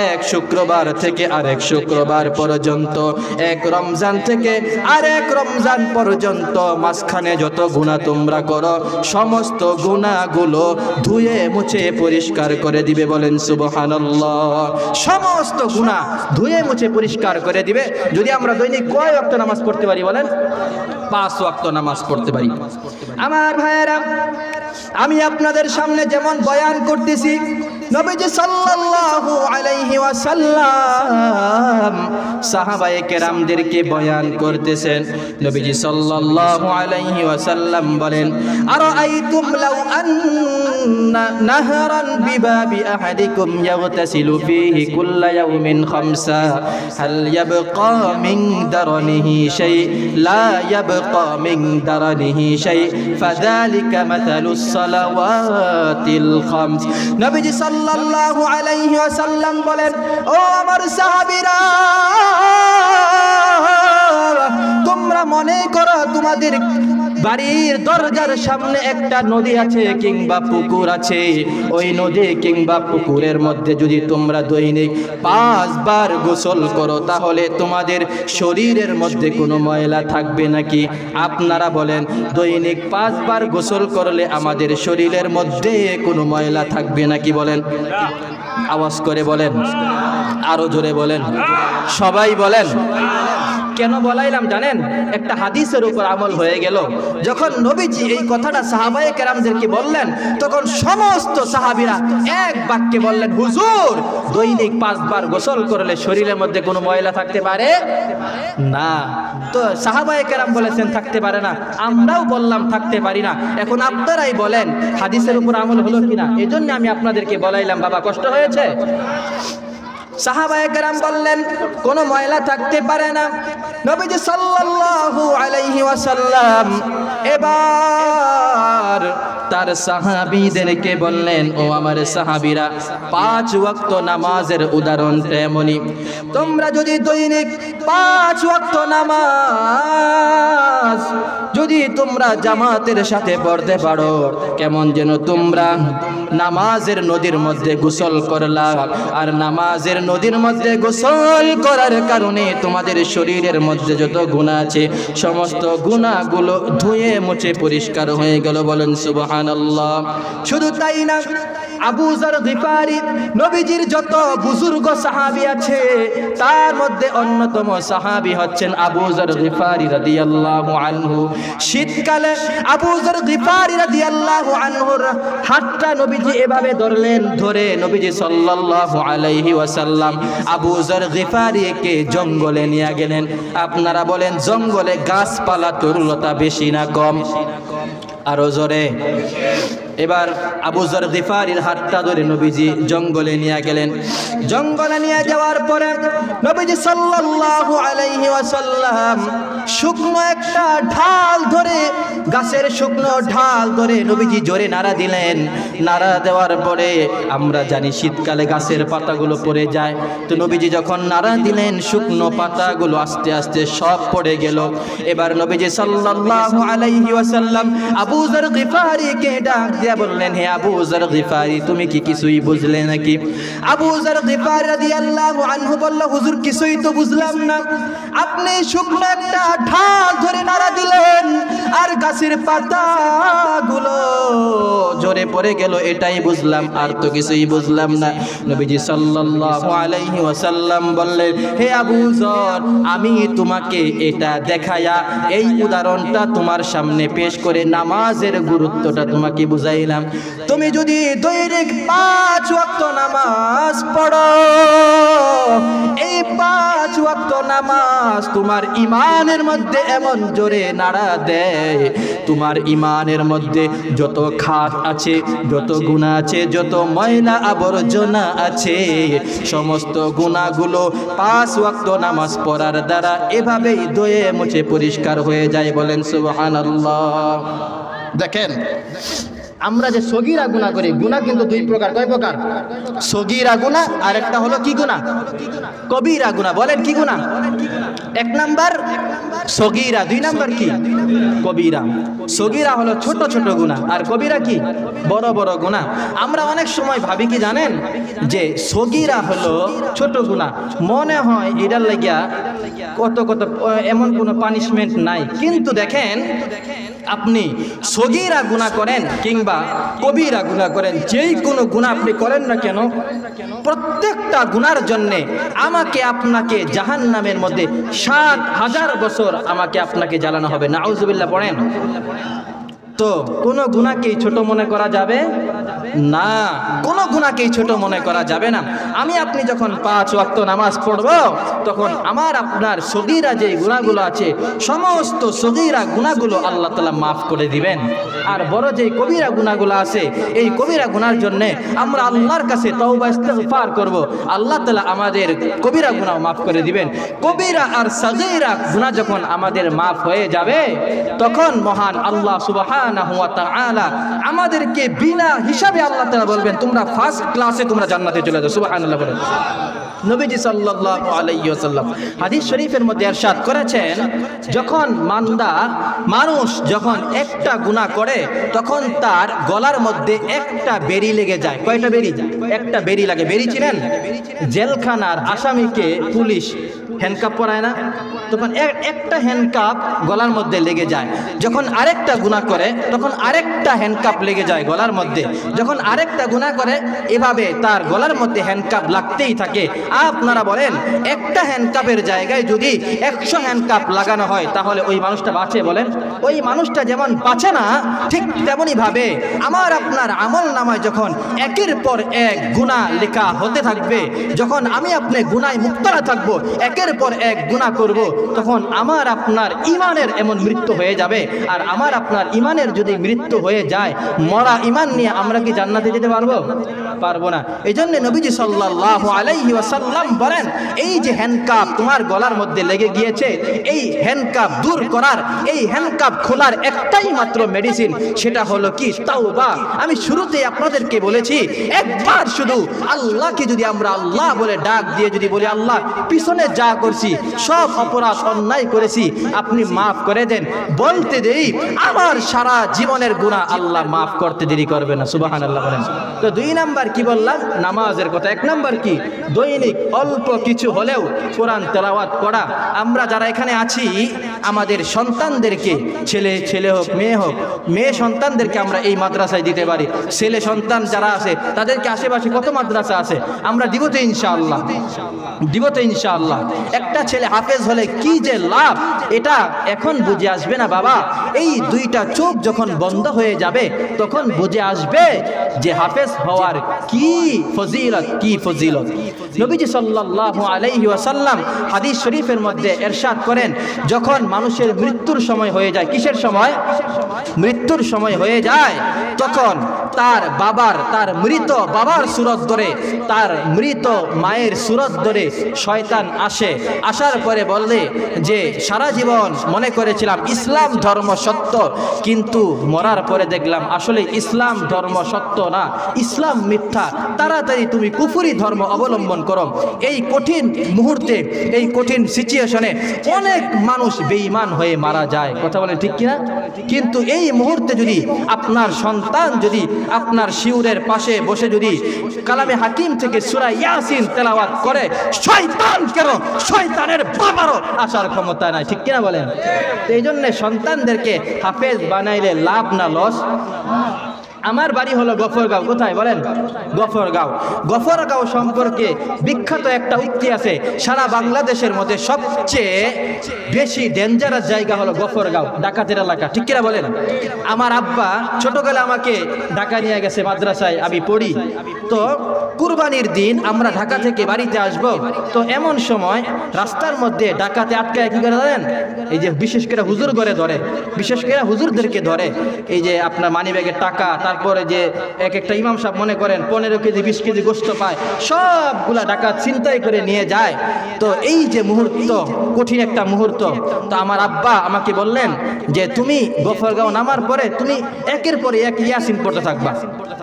[SPEAKER 1] এক শুক্রবার থেকে আরেক শুক্রবার পর্যন্ত, এক রমজান থেকে আরেক রমজান পর্যন্ত মাঝখানে যত গুনাহ তোমরা করো, সমস্ত গুনাহগুলো ধুয়ে মুছে পরিষ্কার করে দিবে। বলেন সুবহানাল্লাহ। সমস্ত গুনাহ ধুয়ে মুছে পরিষ্কার করে দিবে যদি আমরা দৈনিক কয় ওয়াক্ত নামাজ পড়তে পারি? বলেন 5 ওয়াক্ত নামাজ পড়তে পারি। আমার ভাইয়েরা, আমি আপনাদের সামনে যেমন বয়ান করতেছি, নবীজি সাল্লাল্লাহু আলাইহি ওয়াসাল্লাম সাহাবায়ে কেরামদেরকে বয়ান করতেছেন। নবীজি সাল্লাল্লাহু আলাইহি ওয়াসাল্লাম বলেন, আরাআইতুম লাউ আন্না নাহরান বিবাবি আহাদিকুম ইয়াগতাসিলু ফীহি কুল্লা ইয়াউমিন খামসা হাল ইয়াবকা মিন দারনিহি শাই লা ইয়াবকা মিন দারনিহি শাই ফাযালিকা মাথালুস সালাওয়াতিল খামস। নবীজি সাল্লাল্লাহু আলাইহি ওয়াসাল্লাম বলেন, ও আমার সাহাবীরা, তোমরা মনে করো তোমাদের বাড়ির দরজার সামনে একটা নদী আছে কিংবা পুকুর আছে। ওই নদী কিংবা পুকুরের মধ্যে যদি তোমরা দৈনিক 5 বার গোসল করো, তাহলে তোমাদের শরীরের মধ্যে কোনো ময়লা থাকবে নাকি? আপনারা বলেন, দৈনিক 5 বার গোসল করলে আমাদের শরীরের মধ্যে কোনো ময়লা থাকবে নাকি? বলেন, আওয়াজ করে বলেন, আরো জোরে বলেন, সবাই বলেন। কেন বলাইলাম জানেন? একটা হাদিসের উপর আমল হয়ে গেল। যখন নবীজি এই কথাটা সাহাবায়ে কেরামদেরকে বললেন, তখন সমস্ত সাহাবীরা এক বাক্যে বললেন, হুজুর, দৈনিক 5 বার গোসল করলে শরীরের মধ্যে কোনো ময়লা থাকতে পারে না। তো সাহাবায়ে কেরাম বলেছেন থাকতে পারে না, আমরাও বললাম থাকতে পারি না। এখন আপনারাই বলেন হাদিসের উপর আমল হলো কিনা? এজন্য আমি আপনাদেরকে বলাইলাম। বাবা, কষ্ট হয়েছে? সাহাবায়ে কেরাম বললেন কোনো ময়লা থাকতে পারে না। নবীজি সাল্লাল্লাহু আলাইহি ওয়াসাল্লাম এবার তার সাহাবীদেরকে বললেন, ও আমার সাহাবীরা, 5 ওয়াক্ত নামাজের উদাহরণ তেমনি। তোমরা যদি দৈনিক 5 ওয়াক্ত নামাজ যদি তোমরা জামাতের সাথে পড়তে পারো, কেমন যেন তোমরা নামাজের নদীর মধ্যে গোসল করলা। আর নামাজের নদীর মধ্যে গোসল করার কারণে তোমাদের শরীরের মধ্যে যত গুনাহ আছে, সমস্ত গুনাহগুলো ধুয়ে মুছে পরিষ্কার হয়ে গেল। বলেন সুবহানাল্লাহ। শুধু তাই না, আবু যর গিফারি, নবীজির যত বুজুর্গ সাহাবী আছে তার মধ্যে অন্যতম সাহাবী হচ্ছেন আবু যর গিফারি রাদিয়াল্লাহু আনহু। শীতকালে আবু যর গিফারি রাদিয়াল্লাহু আনহুর হাতটা নবীজি এভাবে ধরলেন, ধরে নবীজি সাল্লাল্লাহু আলাইহি ওয়াসাল্লাম আবু যর গিফারিকে জঙ্গলে নিয়ে গেলেন। আপনারা বলেন, জঙ্গলে গাছপালা তরুলতা বেশি না কম? আরো জোরে। এবার আবু যর গিফারির হাতটা ধরে নবীজি জঙ্গলে নিয়ে গেলেন। জঙ্গলে নিয়ে যাওয়ার পরে নবীজি সাল্লাল্লাহু আলাইহি ওয়াসাল্লাম শুকনো একটা ঢাল ধরে, গাছের শুকনো ঢাল ধরে নবীজি জোরে নাড়া দিলেন। নাড়া দেওয়ার পরে আমরা জানি শীতকালে গাছের পাতাগুলো পড়ে যায়। তো নবীজি যখন নাড়া দিলেন, শুকনো পাতাগুলো আস্তে আস্তে সব পড়ে গেল। এবার নবীজি সাল্লাল্লাহু আলাইহি ওয়াসাল্লাম আবু যর গিফারিকে ডাক দিয়ে বললেন, হে আবু যর গিফারি, তুমি কি কিছুই বুঝলে নাকি? আবু যর গিফারি রাদিয়াল্লাহু আনহু বলল, হুজুর, কিছুই তো বুঝলাম না। আপনি শুকনো একটা ঢাল ধরে নাড়া দিলেন আর গাছের পাতাগুলো জোরে পড়ে গেল, এটাই বুঝলাম, আর তো কিছুই বুঝলাম না। নবীজি সাল্লাল্লাহু আলাইহি ওয়াসাল্লাম বললেন, হে আবু যর, আমি তোমাকে এটা দেখায়া এই উদাহরণটা তোমার সামনে পেশ করে নামাজের গুরুত্বটা তোমাকে বুঝাইলাম। তুমি যদি দৈনিক 5 ওয়াক্ত নামাজ পড়ো, এই 5 ওয়াক্ত নামাজ তোমার ইমানের মধ্যে এমন জোরে নাড়া দেয়, তোমার ইমানের মধ্যে যত খাত আছে, যত গুনাহ আছে, যত ময়লা আবর্জনা আছে, সমস্ত গুনাহগুলো 5 ওয়াক্ত নামাজ পড়ার দ্বারা এভাবেই ধুয়ে মুছে পরিষ্কার হয়ে যায়। বলেন সুবহানাল্লাহ। দেখেন আমরা যে সগীরা গুনাহ করি, গুনাহ কিন্তু দুই প্রকার। কয় প্রকার? সগীরা গুনাহ, আর একটা হলো কি গুনাহ? কবিরা গুনাহ। বলেন কি গুনাহ? এক নাম্বার সগীরা, দুই নাম্বার কি? কবিরা। সগীরা হলো ছোট ছোট গুনাহ, আর কবিরা কি? বড় বড় গুনাহ। আমরা অনেক সময় ভাবি কি জানেন, যে সগীরা হলো ছোট গুনাহ, মনে হয় এটার লাগিয়া কত কত এমন কোনো পানিশমেন্ট নাই। কিন্তু দেখেন, আপনি সগীরা গুনাহ করেন কিংবা কবিরা গুনাহ করেন, যেই কোনো গুনাহ আপনি করেন না কেন, প্রত্যেকটা গুনার জন্যে আমাকে আপনাকে জাহান্নামের মধ্যে ৭,০০০ বছর আমাকে আপনাকে জ্বালানো হবে। নাউজুবিল্লাহ পড়েন। তো কোন গুনাহকেই ছোট মনে করা যাবে না, কোন গুনাহকেই ছোট মনে করা যাবে না। আমি আপনি যখন 5 ওয়াক্ত নামাজ পড়ব, তখন আমার আপনার সগীরা যে গুনাহগুলো আছে, সমস্ত সগীরা গুনাহগুলো আল্লাহ তাআলা মাফ করে দিবেন। আর বড় যে কবিরা গুনাহগুলো আছে, এই কবিরা গুনার জন্য আমরা আল্লাহর কাছে তওবা ইস্তিগফার করব, আল্লাহ তাআলা আমাদের কবিরা গুনাহ মাফ করে দিবেন। কবিরা আর সগীরা গুনাহ যখন আমাদের মাফ হয়ে যাবে, তখন মহান আল্লাহ সুবহানাহু ওয়া তাআলা আমাদেরকে বিনা হিসাবে আল্লাহ তাআলা বলবেন, তোমরা ফার্স্ট ক্লাসে তোমরা জান্নাতে চলে যাও। সুবহানাল্লাহ বলেন। নবীজি সাল্লাল্লাহু আলাইহি ওয়াসাল্লাম হাদিস শরীফের মধ্যে ইরশাদ করেছেন, যখন মানুষ যখন একটা গুনাহ করে, তখন তার গলার মধ্যে একটা বেড়ি লেগে যায়। কয়টা বেড়ি? একটা বেড়ি লাগে। বেড়ি চিনেন? জেলখানার আসামিকে পুলিশ হ্যান্ডকাপ পরায় না, তখন একটা হ্যান্ডকাপ গলার মধ্যে লেগে যায়। যখন আরেকটা গুনাহ করে, তখন আরেকটা হ্যান্ডকাপ লেগে যায় গলার মধ্যে। যখন আরেকটা গুনাহ করে, এভাবে তার গলার মধ্যে হ্যান্ডকাপ লাগতেই থাকে। আপনারা বলেন, একটা হ্যান্ডকাপের জায়গায় যদি 100 হ্যান্ডকাপ লাগানো হয়, তাহলে ওই মানুষটা বাঁচে? বলেন। ওই মানুষটা যেমন বাঁচে না, ঠিক তেমনি ভাবে আমার আপনার আমল নামায় যখন একের পর এক গুনাহ লেখা হতে থাকবে, যখন আমি আপনি গুনায় মুক্তরা থাকবো, একের পর এক গুনাহ করব, তখন আমার আপনার ইমানের এমন মৃত্যু হয়ে যাবে। আর আমার আপনার ইমানের যদি মৃত্যু হয়ে যায়, মরা ইমান নিয়ে আমরা কি জান্নাতে যেতে পারবো? পারবো না। এই জন্য নবীজি সাল্লাল্লাহু আলাইহি ওয়াসাল্লাম বলেন, এই যে হ্যান্ডকাপ তোমার গলার মধ্যে লেগে গিয়েছে, এই হ্যান্ডকাপ দূর করার, এই হ্যান্ডকাপ খোলার একটাই মাত্র মেডিসিন, সেটা হলো কি? তাওবা। আমি শুরুতে আপনাদেরকে বলেছি, একবার শুধু আল্লাহকে যদি আমরা আল্লাহ বলে ডাক দিয়ে যদি বলি, আল্লাহ পিছনে যা করছি সব অপরাধ অন্যায় করেছি, আপনি মাফ করে দেন, বলতে দেই আমার সারা জীবনের গুনাহ আল্লাহ মাফ করতে দেরি করবে না। সুবহানাল্লাহ বলেন। তো 2 নাম্বার কি বললাম? নামাজের কথা। 1 নাম্বার কি? দৈনিক অল্প কিছু হলেও কোরআন তেলাওয়াত করা। আমরা যারা এখানে আছি, আমাদের সন্তানদেরকে, ছেলে হোক মেয়ে সন্তানদেরকে আমরা এই মাদ্রাসায় দিতে পারি। ছেলে সন্তান যারা আছে, তাদেরকে আশেপাশে কত মাদ্রাসা আছে, আমরা দিব তো ইনশাআল্লাহ, দিব তো ইনশাআল্লাহ। একটা ছেলে হাফেজ হলে কি যে লাভ, এটা এখন বুঝে আসবে না বাবা। এই 2টা চোখ যখন বন্ধ হয়ে যাবে, তখন বুঝে আসবে যে হাফেজ হওয়ার কি ফজিলত, কি ফজিলত। নবীজি সাল্লাল্লাহু আলাইহি ওয়াসাল্লাম হাদিস শরীফের মধ্যে ইরশাদ করেন, যখন মানুষের মৃত্যুর সময় হয়ে যায়, কিসের সময়? মৃত্যুর সময় হয়ে যায়, তখন তার মৃত বাবার সুরত ধরে, তার মৃত মায়ের সুরত ধরে শয়তান আসে। আসার পরে বললে যে সারা জীবন মনে করেছিলাম ইসলাম ধর্ম সত্য, কিন্তু মরার পরে দেখলাম আসলে ইসলাম ধর্ম সত্য না, ইসলাম মিথ্যা, তাড়াতাড়ি তুমি কুফরি ধর্ম অবলম্বন করো। এই কঠিন মুহূর্তে, এই কঠিন সিচুয়েশনে অনেক মানুষ বেঈমান হয়ে মারা যায়। কথা বলেন ঠিক কিনা? কিন্তু এই মুহূর্তে যদি আপনার সন্তান যদি আপনার শিউরের পাশে বসে যদি কালামে হাকিম থেকে সূরা ইয়াসিন তেলাওয়াত করে, শয়তান কেন, শয়তানের বাবারও আসার ক্ষমতা নাই। ঠিক কিনা বলেন? এই জন্য সন্তানদেরকে হাফেজ বানাইলে লাভ না লস? আমার বাড়ি হলো গফরগাঁও। কোথায় বলেন? গফরগাঁও। গফরগাঁও সম্পর্কে বিখ্যাত একটা উক্তি আছে, সারা বাংলাদেশের মধ্যে সবচেয়ে বেশি ডেঞ্জারাস জায়গা হলো গফরগাঁও, ডাকাতের এলাকা। ঠিক কিনা বলেন? আমার আব্বা ছোটবেলা আমাকে ঢাকা নিয়ে গেছে মাদ্রাসায়, আমি পড়ি। তো কুরবানির দিন আমরা ঢাকা থেকে বাড়িতে আসব, তো এমন সময় রাস্তার মধ্যে ডাকাতে আটকায় কি করে জানেন? এই যে বিশেষ করে হুজুর ঘরে ধরে, বিশেষ করে হুজুরদেরকে ধরে, এই যে আপনার মানি ব্যাগের টাকা, তারপরে যে এক একটা ইমাম সাহেব মনে করেন 15 কেজি 20 কেজি গোস্ত পায়, সবগুলা ডাকাত ছিনতাই করে নিয়ে যায়। তো এই যে মুহূর্ত, কঠিন একটা মুহূর্ত, তো আমার আব্বা আমাকে বললেন যে তুমি গফরগাঁও নামার পরে তুমি একের পরে এক ইয়াসিন পড়তে থাকবা।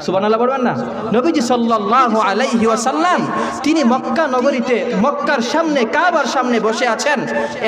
[SPEAKER 1] সুবহানাল্লাহ বলবেন না? নবীজি সাল্লাল্লাহু আলাইহি ওয়াসাল্লাম তিনি মক্কা নগরীতে, মক্কার সামনে, কাবার সামনে বসে আছেন।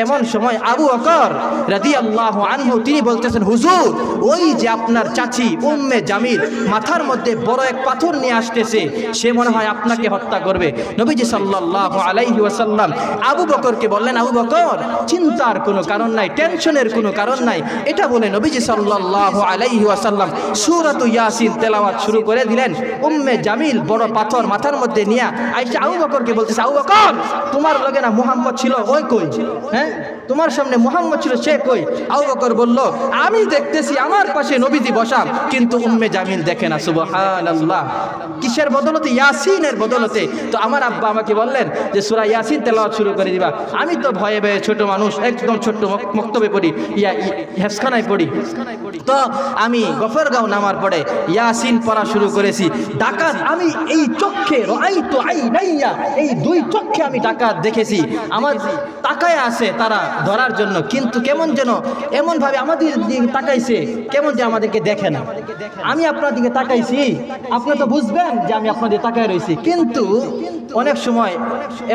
[SPEAKER 1] এমন সময় আবু বকর রাদিয়াল্লাহু আনহু তিনি বলতেছেন, হুজুর ওই যে আপনার চাচি উম্মে জামিল মাথার মধ্যে বড় এক পাথর নিয়ে আসতেছে, সে মনে হয় আপনাকে হত্যা করবে। নবীজি সাল্লাল্লাহু আলাইহি ওয়াসাল্লাম আবু বকরকে বললেন, আবু বকর চিন্তার কোনো কারণ নাই, টেনশনের কোনো কারণ নাই। এটা বলে নবীজি সাল্লাল্লাহু আলাইহি ওয়াসাল্লাম সূরাতুল ইয়াসিন তেলাওয়াত শুরু করে দিলেন। উম্মে জামিল বড় পাথর মাথার মধ্যে নিয়ে আয়েশা আবু বকরকে বলতেছে, আবু বকর তোমার লগে না মুহাম্মদ ছিল, ওই কই? হ্যাঁ, তোমার সামনে মুহাম্মদ ছিল, সে কই? আবু বকর বলল, আমি দেখতেছি আমার পাশে নবীজি বসা, কিন্তু উম্মে জামিল দেখে না। সুবহানাল্লাহ। কিসের বদলতে? ইয়াসিনের বদলতে। তো আমার আব্বা আমাকে বললেন যে সূরা ইয়াসিন তেলাওয়াত শুরু করে দিবা। আমি তো ভয়ে ভয়ে ছোট মানুষ, একদম ছোট্ট মক্তবে পড়ি, হেফখানায় পড়ি। তো আমি গফরগাঁও নামার পরে ইয়াসিন পড়া শুরু করেছি। ডাকাত আমি এই চোখে রাআইতু আইনাইয়া, এই দুই চোখে আমি ডাকাত দেখেছি, আমার তাকায় আছে তারা ধরার জন্য, কিন্তু কেমন যেন এমন ভাবে আমাদের দিকে তাকাইছে, কেমন যে আমাদেরকে দেখে না। আমি আপনার দিকে তাকাইছি, আপনি তো বুঝবেন যে আমি আপনাদের তাকায় রয়েছি, কিন্তু অনেক সময়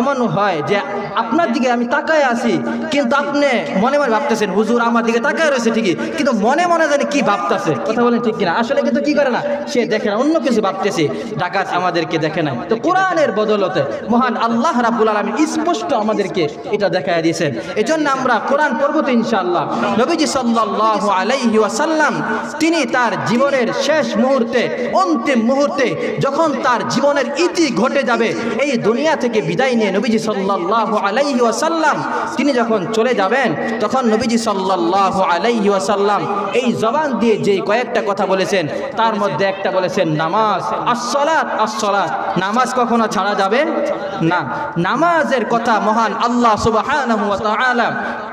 [SPEAKER 1] এমন হয় যে আপনার দিকে আমি তাকায় আছি, কিন্তু আপনি মনে মনে ভাবতেছেন হুজুর আমার দিকে তাকায় রয়েছে ঠিকই, কিন্তু মনে মনে জানি কি ভাবতেছে। কথা বলেন ঠিক কিনা? আসলে কিন্তু কি করে না, সে দেখে না, অন্য কিছু ভাবতেছে। ডাকাত আমাদেরকে দেখে নাই। তো কোরআনের বদলতে মহান আল্লাহ রাব্বুল আলামিন স্পষ্ট আমাদেরকে এটা দেখায় দিয়েছেন। এজন্য আমরা কোরআন পড়ব তো ইনশাআল্লাহ। নবীজি সাল্লাল্লাহু আলাইহি ওয়াসাল্লাম তিনি তার জীবনের শেষ মুহূর্তে, অন্তিম মুহূর্তে, যখন তার জীবনের ইতি ঘটে যাবে, এই দুনিয়া থেকে বিদায় নিয়ে নবীজি সাল্লাল্লাহু আলাইহি ওয়াসাল্লাম তিনি যখন চলে যাবেন, তখন নবীজি সাল্লাল্লাহু আলাইহি ওয়াসাল্লাম এই জবান দিয়ে যে কয়েকটা কথা বলেছেন, তার মধ্যে একটা বলেছেন নামাজ, আসসালাত, আসসালাত। নামাজ কখনো ছাড়া যাবে না। নামাজের কথা মহান আল্লাহ সুবহানাহু ওয়া তাআলা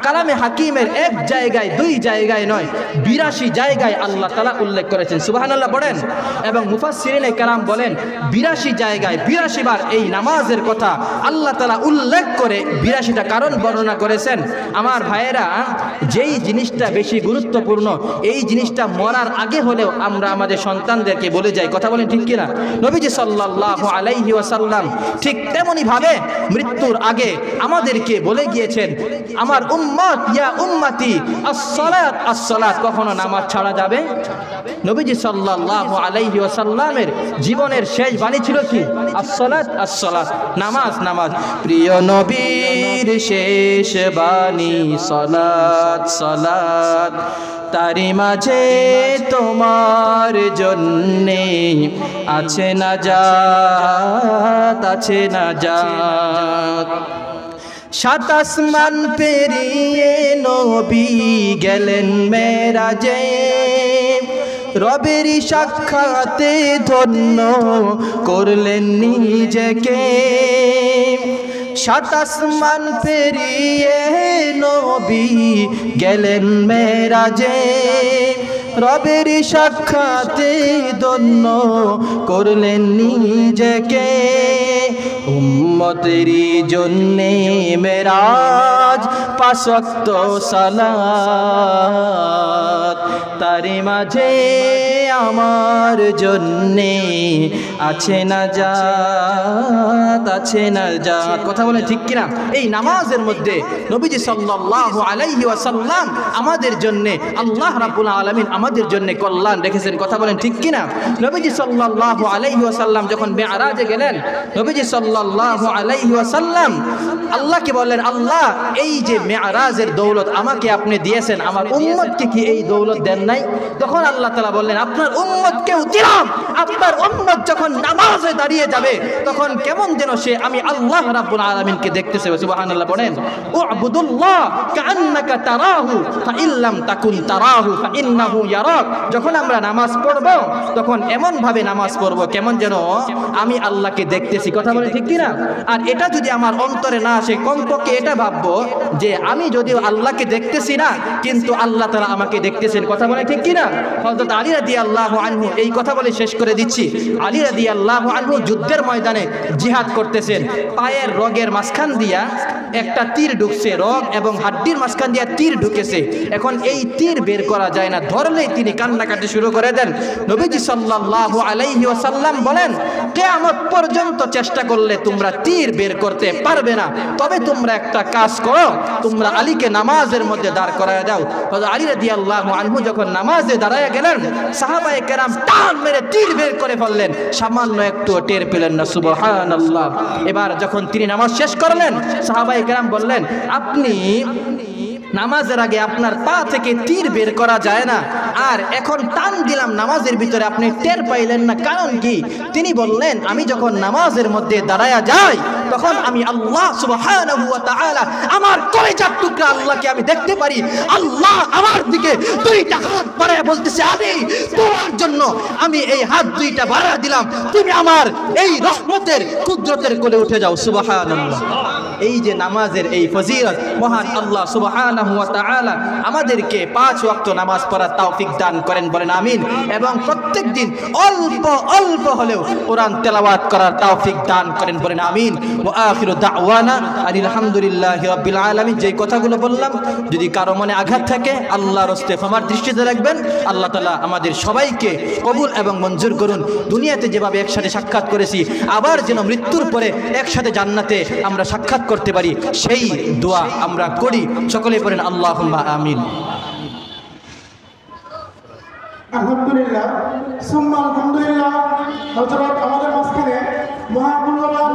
[SPEAKER 1] কালামে হাকিমের এক জায়গায়, দুই জায়গায় নয়, 82 জায়গায় আল্লাহ তাআলা উল্লেখ করেছেন। সুবহানাল্লাহ পড়েন। এবং মুফাসসিরিনে কেরাম বলেন 82 জায়গায় 82 বার এই নামাজের কথা আল্লাহ তাআলা উল্লেখ করে 82টা কারণ বর্ণনা করেছেন। আমার ভাইয়েরা, যেই জিনিসটা বেশি গুরুত্বপূর্ণ, এই জিনিসটা মরার আগে হলেও আমরা আমাদের সন্তানদেরকে বলে যাই। কথা বলেন ঠিক কিনা? নবীজি সাল্লাল্লাহু আলাইহি ওয়াসাল্লাম ঠিক তেমনি ভাবে মৃত্যুর আগে আমাদেরকে বলে গিয়েছেন, আমার উম্মত ইয়া উম্মতি আসসালাত, আসসালাত। কখনো নামাজ ছাড়া যাবে? নবীজি সাল্লাল্লাহু আলাইহি ওয়াসাল্লামের জীবনের শেষ বাণী ছিল কি? আসসালাত, আসসালাত, নামাজ, নামাজ। প্রিয় নবীর শেষ বাণী সালাত, সালাত। তারি মাঝে তোমার জন্যে আছে নাজাত, আছে নাজাত। সাত আসমান পেরিয়ে নবী গেলেন মেরাজে, রবের সাক্ষাতে ধন্য করলেন নিজেকে। সাত আসমান পেরিয়ে নবী গেলেন মেরাজে, রবের সাক্ষাতে ধন্য করলেন নিজেকে। উম্মতেরই জন্যে মেরাজ, 5 ওয়াক্ত সালাত। তারি মাঝে আমার জন্যে আছে নাজাত, আছে নাজাত। কথা বলে ঠিক কিনা? এই নামাজের মধ্যে নবীজি সাল্লাল্লাহু আলাইহি ওয়াসাল্লাম আমাদের জন্যে, আল্লাহ রাব্বুল আলামিন আমাদের জন্যে কল্যাণ রেখেছেন। কথা বলেন ঠিক কিনা? নবীজি সাল্লাল্লাহু আলাইহি ওয়াসাল্লাম যখন মেরাজে গেলেন, নবীজি সাল্লাল্লাহু আলাইহি ওয়াসাল্লাম আল্লাহকে বললেন, আল্লাহ এই যে মেরাজের দৌলত আমাকে আপনি দিয়েছেন, আমার উম্মতকে কি এই দৌলত দেন নাই? তখন আল্লাহ তাআলা বললেন, আপনার উম্মতকেও দিলাম, আপনার উম্মত যখন নামাজে দাঁড়িয়ে যাবে তখন কেমন যেন সে আমি আল্লাহ রাব্বুল আলামিনকে দেখতেছে। সুবহানাল্লাহ বলেন। উ'বুদুল্লাহ কাআন্নাকা তারাহু ফাইন লাম তাকুন তারাহু ফাইন্নাহু ইয়ারাক। যখন আমরা নামাজ পড়ব তখন এমন ভাবে নামাজ পড়ব কেমন যেন আমি আল্লাহকে দেখতেছি। কথা বলে ঠিক কি না? আর এটা যদি আমার অন্তরে না আসে, কমপক্ষে এটা ভাববো যে আমি যদিও আল্লাহকে দেখতেছি না কিন্তু আল্লাহ তাআলা আমাকে দেখতেছেন। কথা বলে ঠিক কি না? হযরত আলী রাদিয়াল্লাহু আনহু এই কথা বলে শেষ করে দিচ্ছি। আলী রাদিয়াল্লাহু আনহু যুদ্ধের ময়দানে জিহাদ করতেছেন, পায়ের রগের মাঝখান দিয়া একটা তীর ঢুকছে, রগ এবং হাড্ডির মাঝখান দিয়া তীর ঢুকেছে। এখন এই তীর বের করা যায় না, ধরলেই তিনি কান্নাকাটি শুরু করে দেন। নবীজি সাল্লাল্লাহু আলাইহি ওয়াসাল্লাম বলেন, কিয়ামত পর্যন্ত চেষ্টা করলে তোমরা তীর বের করতে পারবে না, তবে তোমরা একটা কাজ করো, তোমরা আলীকে নামাজের মধ্যে দাঁড় করায় দাও। হযরত আলী রাদিয়াল্লাহু আনহু যখন নামাজে দাঁড়ায় গেলেন, সাহাবায়ে কেরাম টান মেরে তীর বের করে ফেললেন, সামান্য একটু টের পেলেন না। সুবহানাল্লাহ। এবার যখন তিনি নামাজ শেষ করলেন, সাহাবায়ে কেরাম বললেন, আপনি নামাজের আগে আপনার পা থেকে তীর বের করা যায় না, আর এখন টান দিলাম নামাজের ভিতরে আপনি টের পাইলেন না, কারণ কি? তিনি বললেন, আমি যখন নামাজের মধ্যে দাঁড়ায়া যাই তখন আমি আল্লাহ সুবহানাহু ওয়া তাআলা, আমার কলিজার টুকরা আল্লাহকে আমি দেখতে পারি। আল্লাহ আমার দিকে দুইটা হাত বাড়ায় বলতেছে, আলী তোমার জন্য আমি এই হাত দুইটা বাড়ায় দিলাম, তুমি আমার এই রহমতের কুদরতের কোলে উঠে যাও। সুবহানাল্লাহ। এই যে নামাজের এই ফজিলত, মহান আল্লাহ সুবহানাহু ওয়া তাআলা আমাদেরকে 5 ওয়াক্ত নামাজ পড়ার তৌফিক দান করেন, বলেন আমিন। এবং প্রত্যেকদিন অল্প অল্প হলেও কোরআন তেলাওয়াত করার তৌফিক দান করেন, বলেন আমিন। ওয়া আখিরু দাওয়ানা আলহামদুলিল্লাহি রাব্বিল আলামিন। যে কথাগুলো বললাম যদি কারো মনে আঘাত থাকে আল্লাহর হস্তে ক্ষমার দৃষ্টিতে রাখবেন। আল্লাহ তাআলা আমাদের সবাইকে কবুল এবং মঞ্জুর করুন। দুনিয়াতে যেভাবে একসাথে সাক্ষাৎ করেছি, আবার যেন মৃত্যুর পরে একসাথে জান্নাতে আমরা সাক্ষাৎ করতে পারি, সেই দোয়া আমরা করি। সকলে পড়েন আল্লাহুম্মা আমিন।
[SPEAKER 2] আলহামদুলিল্লাহ, সুম্মা আলহামদুলিল্লাহ। হযরত আমাদের মাঝখানে মহামূল্যবান